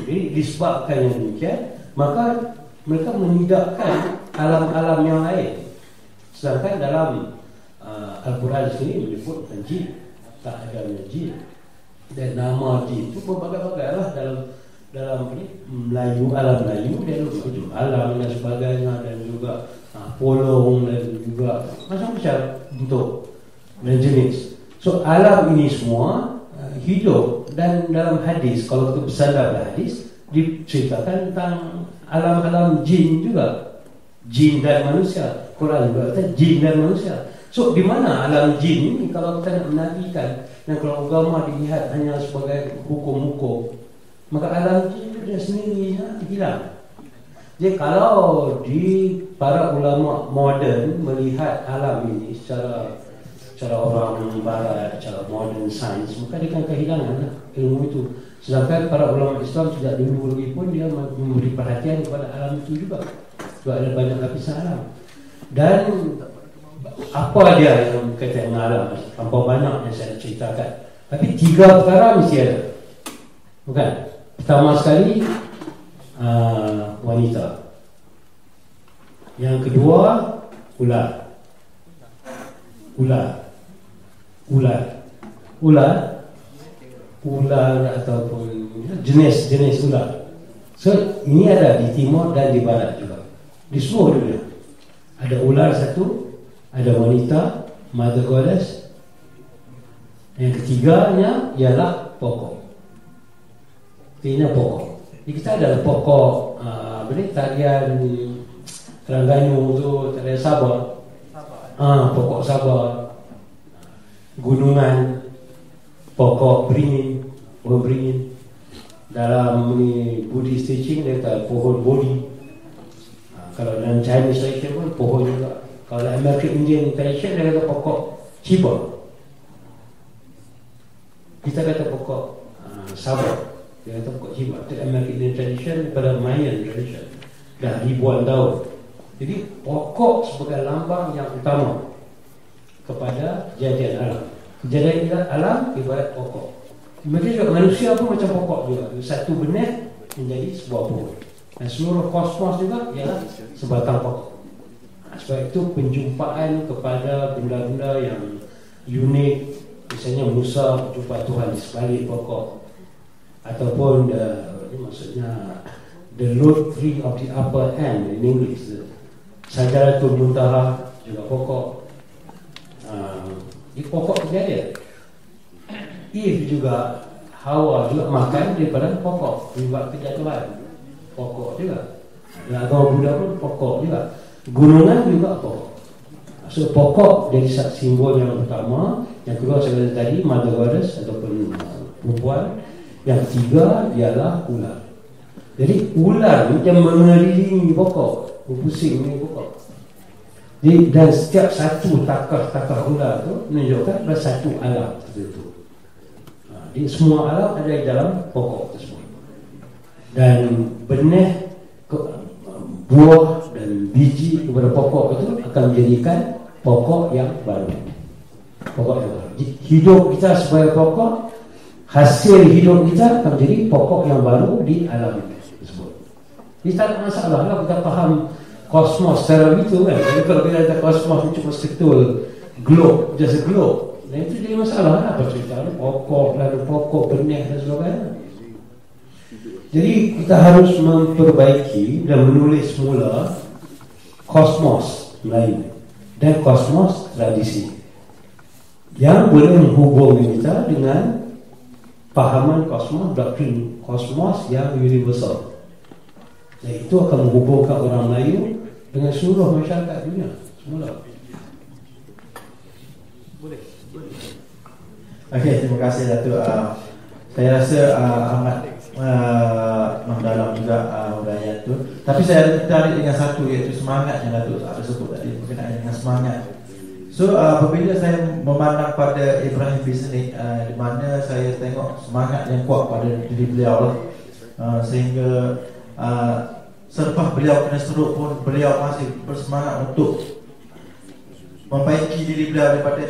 Jadi disebabkan yang demikian, maka mereka menidakkan alam-alam yang lain. Sedangkan dalam Al-Quran sini menyebut jin, tak ada jin. Dan nama jin itu berbagai-bagai lah dalam Melayu, alam Melayu, dia ada alam dan sebagainya, dan juga polong, dan juga macam-macam bentuk dan jenis. So alam ini semua hidup dan dalam hadis, kalau kita bersandar pada hadis, diceritakan tentang alam-alam jin juga, jin dan manusia. Quran juga kata jin dan manusia. So di mana alam jin ini kalau kita nak menafikan, dan kalau agama dilihat hanya sebagai hukum-hukum, maka alam jin itu dia sendirinya hilang. Jadi kalau di para ulama moden melihat alam ini secara orang barat, secara modern science, maka dia akan kehilangan ilmu itu. Sedangkan para ulama Islam sejak dulu pun dia memberi perhatian kepada alam itu juga. Sebab ada banyak lapisan alam. Dan apa dia yang kata dengan alam? Apa banyak yang saya ceritakan. Tapi 3 perkara mesti ada. Bukan? Pertama sekali wanita. Yang kedua ular. Ular ataupun jenis ular. So ini ada di timur dan di barat juga, di seluruh dunia. Ada ular satu, ada wanita, mother goddess. Yang ketiganya ialah pokok. Ini pokok. Jadi kita ada pokok tarian Terengganu tu, tarian Sabah. Pokok Sabah, gunungan, pokok beringin, pohon beringin. Dalam Buddhist teaching dia kata pohon Bodhi. Kalau dalam Chinese tradition pun pohon juga. Kalau dalam American Indian tradition dia kata pokok Chiba. Kita kata pokok Sabah, dia kata pokok Chiba. Itu American Indian tradition pada Mayan tradition. Dah ribuan tahun. Jadi pokok sebagai lambang yang utama kepada kejadian alam. Kejadian alam ibarat pokok. Mungkin juga manusia pun macam pokok juga. Satu benih menjadi sebuah pohon. Dan seluruh kosmos juga ialah sebatang pokok. Sebab itu penjumpaan kepada benda-benda yang unik, misalnya Musa berjumpa Tuhan di sebalik pokok, ataupun maksudnya the Lord tree of the upper hand in English, Sajaratul Muntaha juga pokok. Di pokok kejadian. Eve juga, Hawa juga makan daripada pokok. Juga kejatuhan pokok juga. Dan agama Buddha pun pokok juga. Gunungan juga pokok. So pokok jadi simbol yang pertama. Yang kedua saya kata tadi mother goddess ataupun perempuan. Yang ketiga ialah ular. Jadi ular ni yang mengelilingi pokok, pusing ni pokok. Dan setiap satu takah ular tu menunjukkan ada satu alam tertentu. Jadi semua alam ada di dalam pokok tersebut. Dan benih, buah dan biji kepada pokok itu akan menjadikan pokok yang baru. Pokok yang baru. Hidup kita sebagai pokok, hasil hidup kita akan menjadi pokok yang baru di alam tersebut. Jadi tak ada masalah lah kita faham kosmos secara itu kan. Jadi kalau kita kata kosmos itu cuma seketul globe, just a globe, dan itu jadi masalah lah. Apa cerita pokok, lalu pokok, benih dan sebagainya. Jadi kita harus memperbaiki dan menulis semula kosmos Melayu dan kosmos tradisi yang boleh menghubungi kita dengan pahaman kosmos, doktrin kosmos yang universal. Dan itu akan menghubungkan orang Melayu dengan seluruh masyarakat dunia semula. Boleh. Okey, terima kasih Datuk. Saya rasa amat mendalam juga uraian tu. Tapi saya tertarik dengan satu, iaitu semangat yang Datuk ada sebut tadi berkenaan dengan semangat. So apabila saya memandang pada Ibrahim Bisnik, di mana saya tengok semangat yang kuat pada diri beliau lah, sehingga selepas beliau kena stroke pun beliau masih bersemangat untuk memperbaiki diri beliau daripada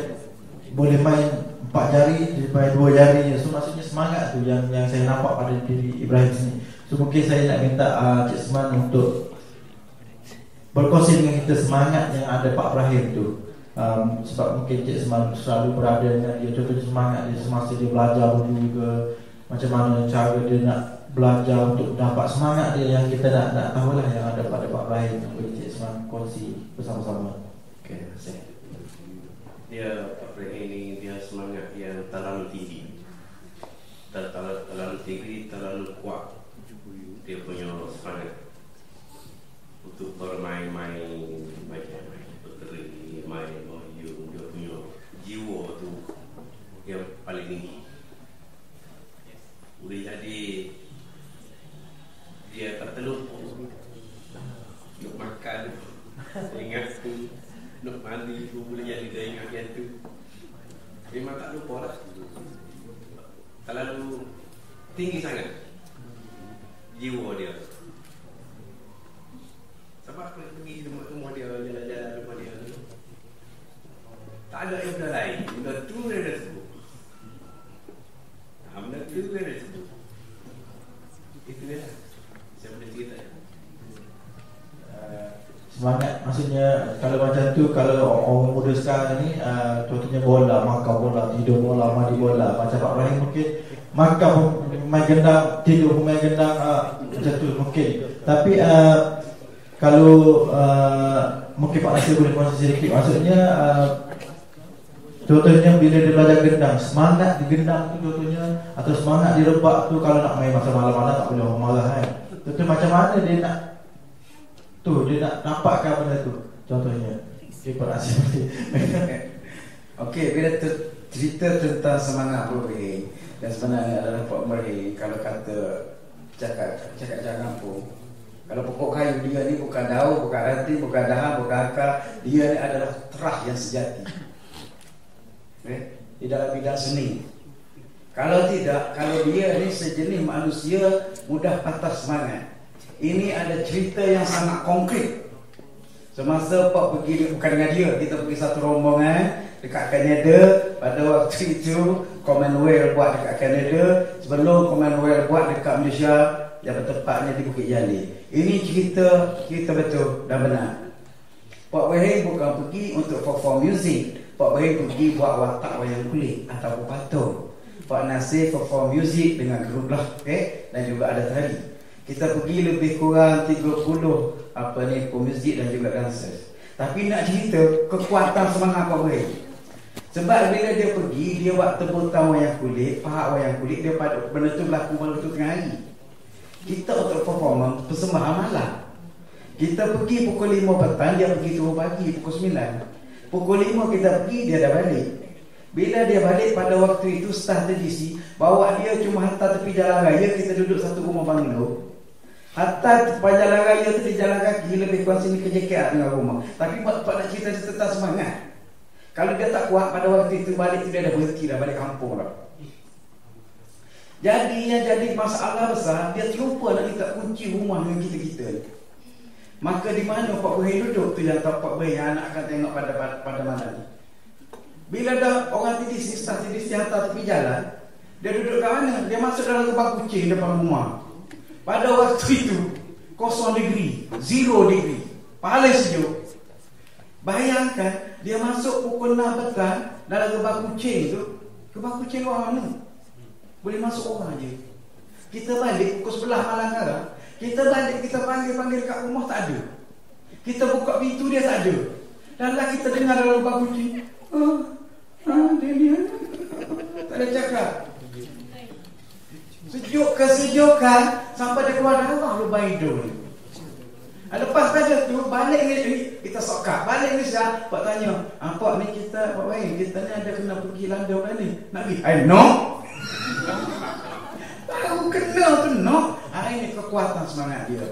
boleh main 4 jari daripada 2 jari. So maksudnya semangat tu yang saya nampak pada diri Ibrahim sini. So mungkin saya nak minta Cik Seman untuk berkongsi dengan kita semangat yang ada Pak Ibrahim tu. Sebab mungkin Cik Seman selalu berada dengan dia, contohnya semangat dia semasa dia belajar dulu ke, macam mana cara dia nak belajar untuk dapat semangat dia yang kita nak tahulah yang ada pada Pak Ibrahim. Boleh Cik Seman kongsi bersama-sama. Okey, terima kasih. Dia Pak Ibrahim ini dia semangat yang dalam tinggi. terlalu tinggi, terlalu kuat dia punya semangat untuk bermain-main macam puteri, main Melayu. Dia punya jiwa tu yang paling tinggi. Boleh jadi dia tak terlupa nak makan, ingat tu, nak mandi tu, boleh jadi dia ingat yang tu. Memang tak lupa lah. Terlalu tinggi sangat jiwa dia. Sebab aku pergi rumah dia, jalan-jalan rumah dia tu, tak ada benda lain. Benda tu dia dah sebut. Benda tu dia dah sebut. Itu dia lah. Saya boleh cerita. Semangat maksudnya kalau macam tu, kalau orang muda sekarang ni contohnya bola, makan bola, tidur bola, mandi bola. Macam Pak Ibrahim mungkin makan main gendang, tidur main gendang, macam tu mungkin. Tapi kalau mungkin Pak Nasir boleh kongsi sedikit. Maksudnya contohnya bila dia belajar gendang, semangat di gendang tu contohnya, atau semangat di rebak tu, kalau nak main masa malam-malam tak boleh orang marah kan. Contohnya macam mana dia nak dia nak nampakkan benda tu. Contohnya Pak Nasir. Okey, bila cerita tentang semangat Ibrahim, dan sebenarnya adalah Pak Ibrahim, kalau kata cakap kampung, kalau pokok kayu dia ni bukan daun, bukan ranting, bukan dahan, bukan akar, dia ni adalah terah yang sejati. Di dalam bidang seni. Kalau tidak, kalau dia ni sejenis manusia mudah patah semangat. Ini ada cerita yang sangat konkret. Semasa Pak pergi, bukan dengan dia, kita pergi satu rombongan dekat Canada. Pada waktu itu Commonwealth buat dekat Canada, sebelum Commonwealth buat dekat Malaysia, yang bertempatnya di Bukit Jalil. Ini cerita betul dan benar. Pak Wahid bukan pergi untuk perform music. Pak Wahid pergi buat watak wayang kulit atau patung. Pak Nasir perform music dengan grup lah, dan juga ada tari. Kita pergi lebih kurang 30 pemuzik dan juga dancers. Tapi nak cerita kekuatan semangat Pak Wahid. Sebab bila dia pergi, dia buat tebutan wayang kulit, pahat wayang kulit, dia pada benda tu berlaku malam tu tengah hari. Kita untuk performance persembahan malam. Kita pergi pukul 5 petang, dia pergi turun pagi pukul 9. Pukul 5 kita pergi, dia dah balik. Bila dia balik pada waktu itu, staf tradisi bawa dia cuma hantar tepi jalan raya. Kita duduk satu rumah banglo, hantar tepi jalan raya tu di jalan kaki, lebih kurang sini ke JKR dengan rumah. Tapi Pak nak cerita tentang semangat. Kalau dia tak kuat pada waktu itu, balik tu dia dah berhenti dah, balik kampung dah. Jadi yang jadi masalah besar, dia terlupa nak minta kunci rumah dengan kita-kita. Maka di mana Pak Wahid duduk tu yang tak Pak Wahid yang anak akan tengok pada mana ni. Bila dah orang tidis, staf tidis hantar tepi jalan, dia duduk kat mana? Dia masuk dalam tempat kucing depan rumah. Pada waktu itu 0 degree, 0 degree, paling sejuk. Bayangkan dia masuk pukul 6 petang dalam tempat kucing tu. Tempat kucing luar mana? Boleh masuk orang je. Kita balik pukul 11 malam sekarang. Kita balik, kita panggil kat rumah, tak ada. Kita buka pintu, dia tak ada. Dan lah kita dengar dalam tempat kucing, dia tak ada cakap. Sejuk kesejukan sampai dia keluar darah lubang hidung. Lepas pada tu balik ni kita sokak. Balik ni Malaysia, Pak tanya, Pak ni kita, Pak Wahid, kita ni ada kena pergi London kan ni? Nak pergi? No. Baru kena tu no. Ini kekuatan semangat dia.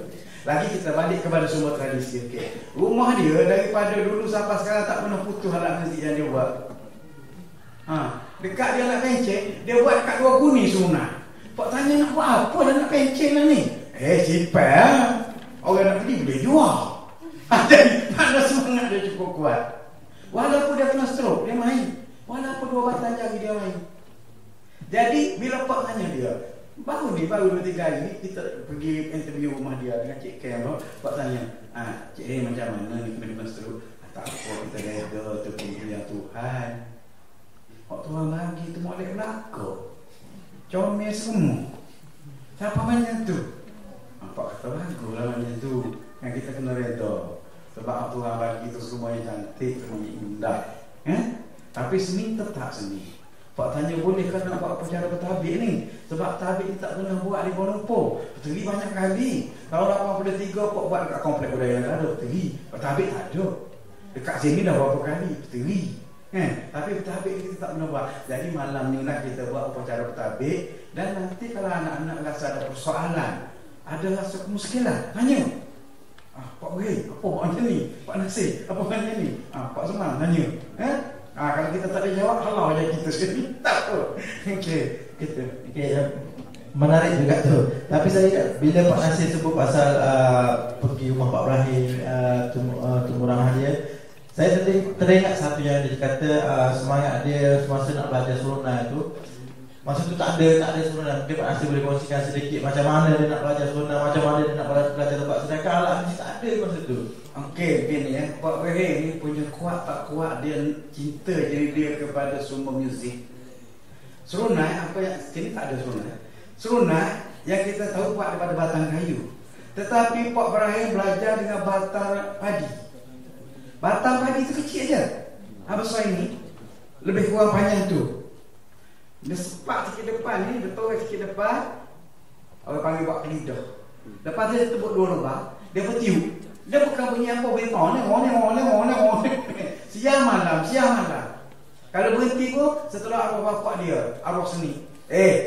Lagi kita balik kepada sumber tradisi. Rumah dia daripada dulu sampai sekarang tak pernah putus alat muzik yang dia buat. Dekat dia nak pencet, dia buat dekat 2 Guni Sungai. Pak tanya, nak buat apa dah nak pencet lah ni? Simpan. Orang nak beli boleh jual. Jadi mana semangat dia cukup kuat. Walaupun dia kena stroke, dia main. Walaupun 2 batang jari dia main. Jadi bila Pak tanya dia, baru 2-3 hari ni kita pergi interview rumah dia dengan Cik Kem. Pak tanya, Cik macam mana ni kena stroke? Tak apa, kita reda terpuji yang Tuhan. Tuhan bagi tu molek belaka. Comel semua. Siapa macam tu? Pak kata baguslah macam tu. Yang kita kena reda. Sebab Tuhan bagi tu semua yang cantik, semua yang indah. Tapi seni tetap seni. Pak tanya boleh kan nak buat upacara bertabik ni? Sebab tabik ni tak pernah buat di Kuala Lumpur. Berteri banyak kali. Tahun 83 Pak buat dekat komplek budaya yang ada berteri. Bertabik tak ada. Dekat sini dah berapa kali berteri. Tapi bertabik kita tak pernah buat. Jadi malam ni nak kita buat upacara bertabik. Dan nanti kalau anak-anak rasa ada persoalan, ada rasa kemuskilan, tanya. Pak Beri, apa macam ni? Pak Nasir, apa macam ni? Pak Semang tanya. Kalau kita tak ada jawab, halau je kita sendiri. Tak apa. Okey, kita. Menarik juga tu. Tapi saya bila Pak Nasir sebut pasal pergi rumah Pak Ibrahim, Tumurang Hadia, saya teringat satu yang dia kata semangat dia semasa nak belajar suruna itu. Masa tu tak ada suruna. Mungkin Pak Nasir boleh kongsikan sedikit macam mana dia nak belajar suruna, macam mana dia nak belajar tebak. Sedangkan alat tak ada masa tu. Okey, begini ya. Pak Ibrahim ni punya kuat tak kuat dia cinta jadi dia kepada semua muzik. Serunai apa yang sini tak ada serunai. Serunai yang kita tahu buat daripada batang kayu. Tetapi Pak Ibrahim belajar dengan batang padi. Batang padi itu kecil aja. Besar ini lebih kurang panjang tu. Dia sepak sikit depan ni, dia toreh sikit depan. Orang panggil buat kelidah. Lepas dia tebuk 2 lubang, dia bertiup. Dia bukan bunyi apa, bunyi ngone. Siang malam. Kalau berhenti pun setelah arwah bapak dia, arwah seni.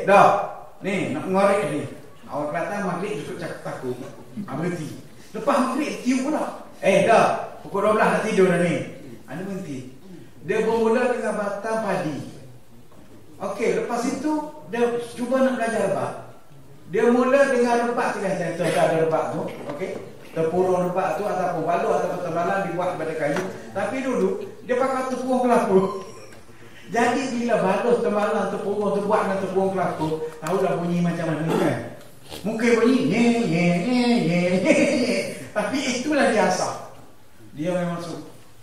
Dah. Ni nak ngorek ni. Awak kelihatan maghrib ikut cakap takut. Berhenti. Lepas maghrib tiup pula. Dah. Pukul 12 nak tidur dah ni. Dia berhenti. Dia bermula dengan batang padi. Okey, lepas itu dia cuba nak belajar rebak. Dia mula dengan rebak tengah saya ada rebak tu, okey. Tempurung rebak tu ataupun balut ataupun tembalan dibuat daripada kayu. Tapi dulu dia pakai tepung kelapa. Jadi bila balut tembalan tempurung tu buat dengan tepung kelapa, tahu dah bunyi macam mana kan? Mungkin bunyi ye. Tapi itulah dia asal. Dia memang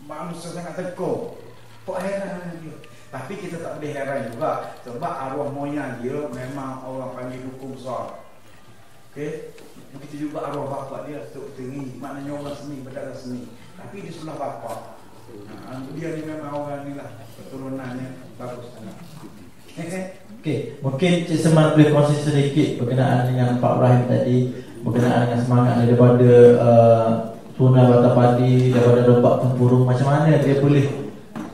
manusia sangat tekun. Kok heran dia. Tapi kita tak boleh heran juga sebab arwah moyang dia memang orang panggil dukun besar. Okey. Begitu juga arwah bapa dia Tok Teri, maknanya orang seni, berdarah seni. Tapi di sebelah bapa. Dia ni memang orang ni lah, keturunannya bagus sangat. Okey, mungkin Cik Semang boleh kongsi sedikit berkenaan dengan Pak Ibrahim tadi, berkenaan dengan semangat daripada suruna batang padi, daripada rebak tempurung, macam mana dia boleh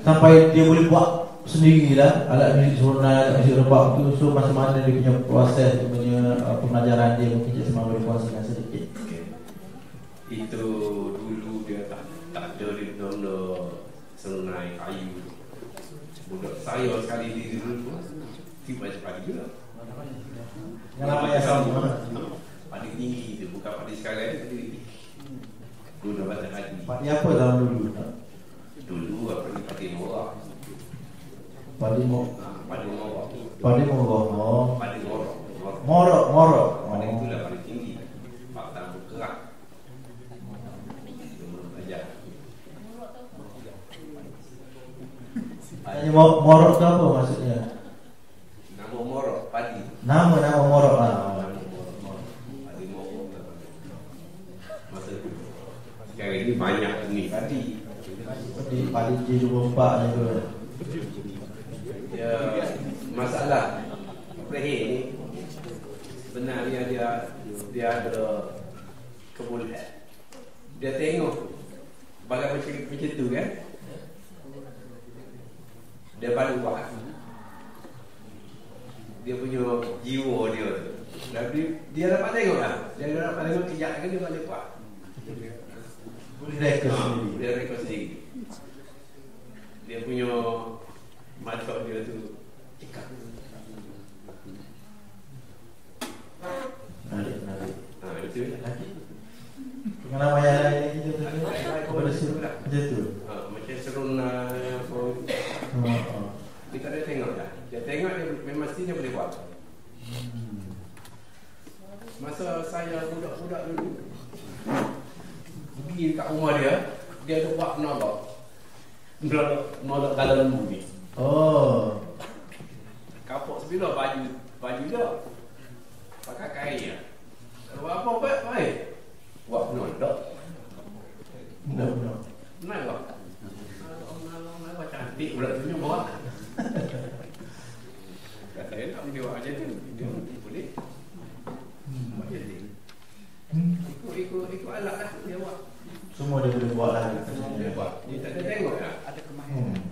sampai dia boleh buat sendirilah alat muzik suruna, alat muzik rebak tu. So macam mana dia punya proses, dia punya pembelajaran dia, mungkin Cik Semang boleh kongsikan sedikit. Itu dulu dia tak ada di benda senai kayu. Budak saya sekali di dulu tiba macam padi juga. Yang lama yang sama. Padi tinggi tu, bukan padi sekarang ni. Dulu batang padi. Padi apa tahun dulu? Dulu apa ni padi morok. Padi morok. Padi itu dah paling tinggi. Batang bergerak. Morok tu apa maksudnya? Nama morok padi. Nama morok lah. Padi morok. Masa tu. Sekarang ini banyak ni padi. Padi J24 ni tu. Ya, masalah Ibrahim ni sebenarnya dia ada kebolehan. Dia tengok bagai macam tu kan. Dia baru buat. Dia punya jiwa dia tu. Dia dapat tengok lah. Dia dapat tengok kejap lagi dia boleh buat. Boleh rekod sendiri. Dia rekod sendiri. Dia punya matok dia tu cekak. Menarik. Itu lagi. Pengalaman yang lain lagi tu kepada suruna macam tu. Macam seruna pun. Kita ada tengok dah. Dia tengok dia memang mesti dia boleh buat. Masa saya budak-budak dulu pergi kat rumah dia ada buat nolok dalam lembu ni. Kapok sebila baju dia pakai kain ya. Kalau apa baik. Buat nolok. Nah, cantik budak tu bawa. Saya nak menjawab aja tu, dia boleh. Jadi ikut alat lah dia buat. Semua dia boleh buat lah. Dia buat. Dia tak ada tengok lah.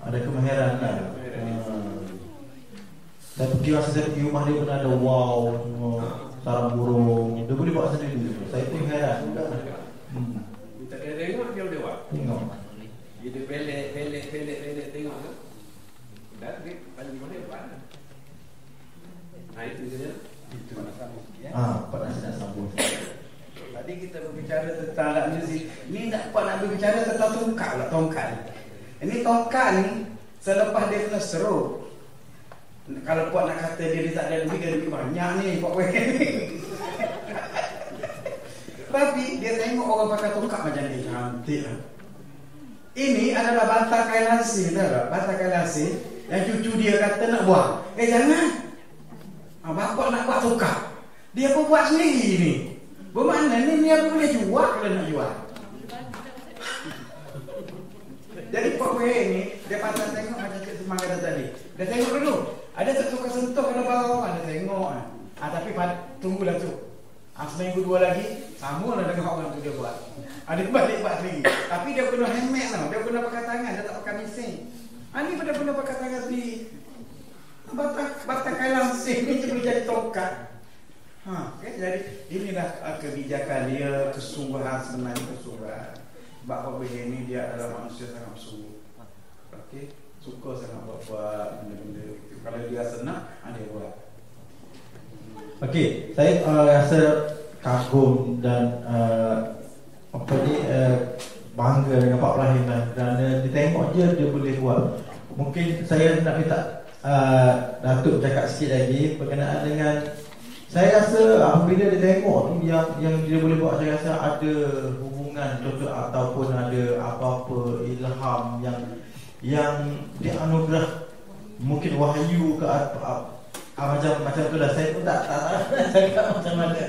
Ada kemahiran lah. Saya pergi masa saya pergi rumah dia pun ada wow, semua sarang burung. Dia boleh buat sendiri. Saya pun heran juga. Dia tak ada tengok, dia boleh buat. Tengok. Dia pelik tengok kan. Dah dia paling boleh buat. Itu saja. Itu nak sambung. Pak Nasir nak sambung. Tadi kita berbicara tentang alat muzik. Ni nak berbicara tentang tongkat lah, tongkat. Ini tongkat ni selepas dia kena seru. Kalau puak nak kata dia tak ada lebih banyak ni puak weh. Tapi dia tengok orang pakai tongkat macam ni cantik lah. Ini adalah bantal kain lansir, tak? Bantal kain lansir yang cucu dia kata nak buat. Jangan. Bapak nak buat tongkat. Dia pun buat sendiri ni. Bermakna ni dia pun boleh jual kalau nak jual. Jadi Pak Wei ni dia patah tengok macam Cik Semang kata tadi. Dia tengok dulu. Ada tertukar-sentuh pada bawah, dia tengok. Tapi tunggulah tu. Seminggu 2 lagi sama lah dengan orang tu dia buat. Dia balik buat sendiri. Tapi dia guna handmade tau. Dia guna pakai tangan, dia tak pakai mesin. Ni dia guna pakai tangan sendiri. Batang kain lansir ni boleh jadi tongkat. Jadi inilah kebijakan dia, kesungguhan sebenarnya kesungguhan. Sebab Pak Wei ni dia adalah manusia sangat bersungguh. Suka sangat buat benda-benda itu. Kalau dia senang, dia buat. Saya rasa kagum dan bangga dengan Pak Ibrahim kerana dia tengok je dia boleh buat. Mungkin saya nak minta Datuk cakap sikit lagi berkenaan dengan, saya rasa apabila dia tengok yang dia boleh buat, saya rasa ada hubungan contoh ataupun ada apa-apa ilham yang dianugerah, mungkin wahyu ke macam tu lah. Saya pun tak cakap macam mana.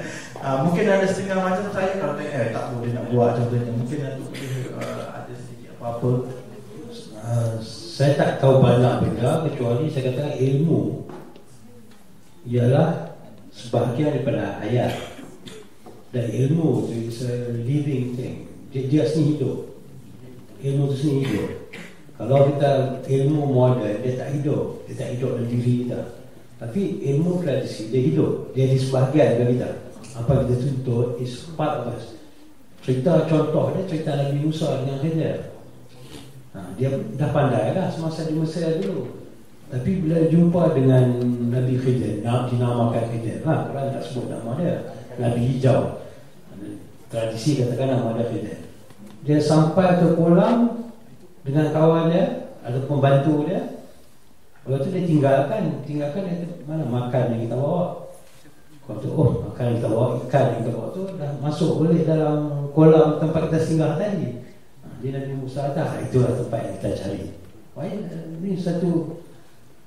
Mungkin ada setengah macam saya kalau tengok tak boleh nak buat contohnya. Mungkin ada sedikit apa-apa. Saya tak tahu banyak benda kecuali saya katakan ilmu ialah sebahagian daripada ayat. Dan ilmu itu is a living thing. Dia sendiri hidup. Ilmu itu sendiri hidup. Kalau kita ilmu moden, dia tak hidup dalam diri kita. Tapi ilmu tradisi dia hidup, dia di sebahagian dari kita. Apa kita tuntut is part of us. Cerita contoh dia cerita Nabi Musa dengan Khidir. Dia dah pandai lah semasa di Mesir dulu. Tapi bila jumpa dengan Nabi Khidir, dinamakan Khidir, Quran tak sebut nama dia, Nabi Hijau. Tradisi katakan nama dia Khidir. Dia sampai ke kolam dengan kawan dia atau pembantu dia. Lepas tu dia tinggalkan dia mana makan yang kita bawa. Lepas tu makan yang kita bawa, ikan yang kita bawa tu dah masuk boleh dalam kolam tempat kita singgah tadi. Dia Nabi Musa kata itulah tempat yang kita cari. Ini satu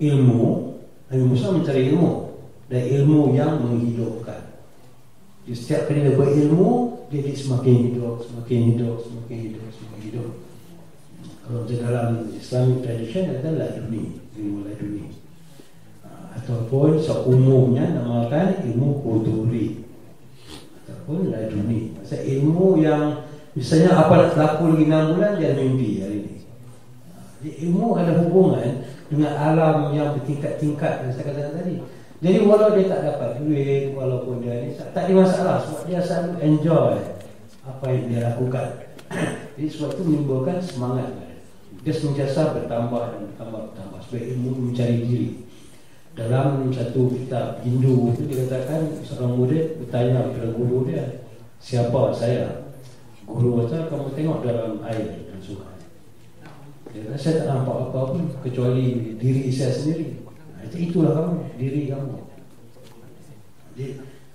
ilmu. Nabi Musa mencari ilmu, dan ilmu yang menghidupkan. Jadi setiap kali dia berilmu, dia semakin hidup. Kalau di dalam Islamic tradition adalah laduni, ilmu laduni. Ataupun seumumnya namakan ilmu quduri ataupun laduni. Maksudnya ilmu yang misalnya apa nak berlaku lagi 6 bulan dia mimpi hari ini. Jadi ilmu ada hubungan dengan alam yang bertingkat-tingkat yang saya katakan tadi. Jadi walau dia tak dapat duit, walaupun dia ni tak ada masalah sebab dia selalu enjoy apa yang dia lakukan. Jadi sebab itu menimbulkan semangat. Dia sentiasa bertambah dan bertambah sebab ilmu mencari diri. Dalam satu kitab Hindu itu dikatakan seorang murid bertanya kepada guru dia, siapa saya? Guru kata, kamu tengok dalam air dan sungai. Dia kata, saya tak nampak apa-apa pun kecuali diri saya sendiri. Itulah kamu, diri kamu.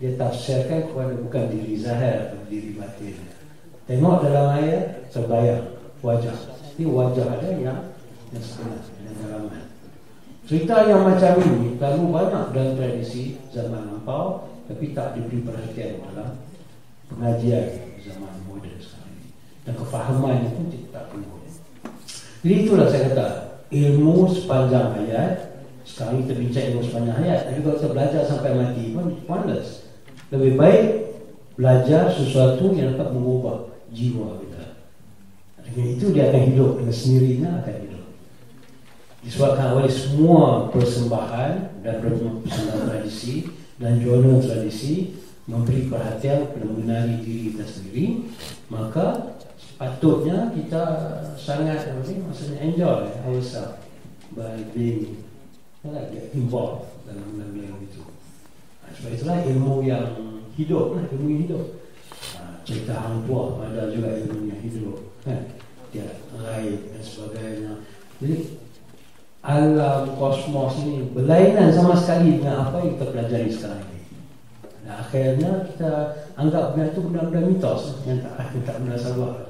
Dia tafsirkan kepada bukan diri zahir atau diri batin. Tengok dalam air, terbayang wajah. Ini wajah ada yang sebenar, yang dalaman. Cerita yang macam ini terlalu banyak dalam tradisi zaman lampau, tapi tak diberi perhatian dalam pengajian zaman moden sekarang ini. Dan kefahamannya pun tak perlu. Jadi itulah saya kata, ilmu sepanjang hayat Sekarang kita bincang ilmu sepanjang hayat, tapi kalau kita belajar sampai mati pun pointless. Lebih baik belajar sesuatu yang dapat mengubah jiwa kita. Dengan itu dia akan hidup, dengan sendirinya akan hidup. Disebabkan oleh semua persembahan dan persembahan tradisi dan jurnal tradisi memberi perhatian kepada mengenali diri kita sendiri, maka sepatutnya kita sangat maksudnya enjoy ourselves by being get involved dalam benda itu. Sebab itulah ilmu yang hidup, ilmu yang hidup. Cerita hang tua ada juga ilmu yang hidup, kan? Dia raib dan sebagainya. Jadi alam kosmos ini berlainan sama sekali dengan apa yang kita pelajari sekarang ini. Dan akhirnya kita anggap benda itu benda-benda mitos yang tak benar sahabat.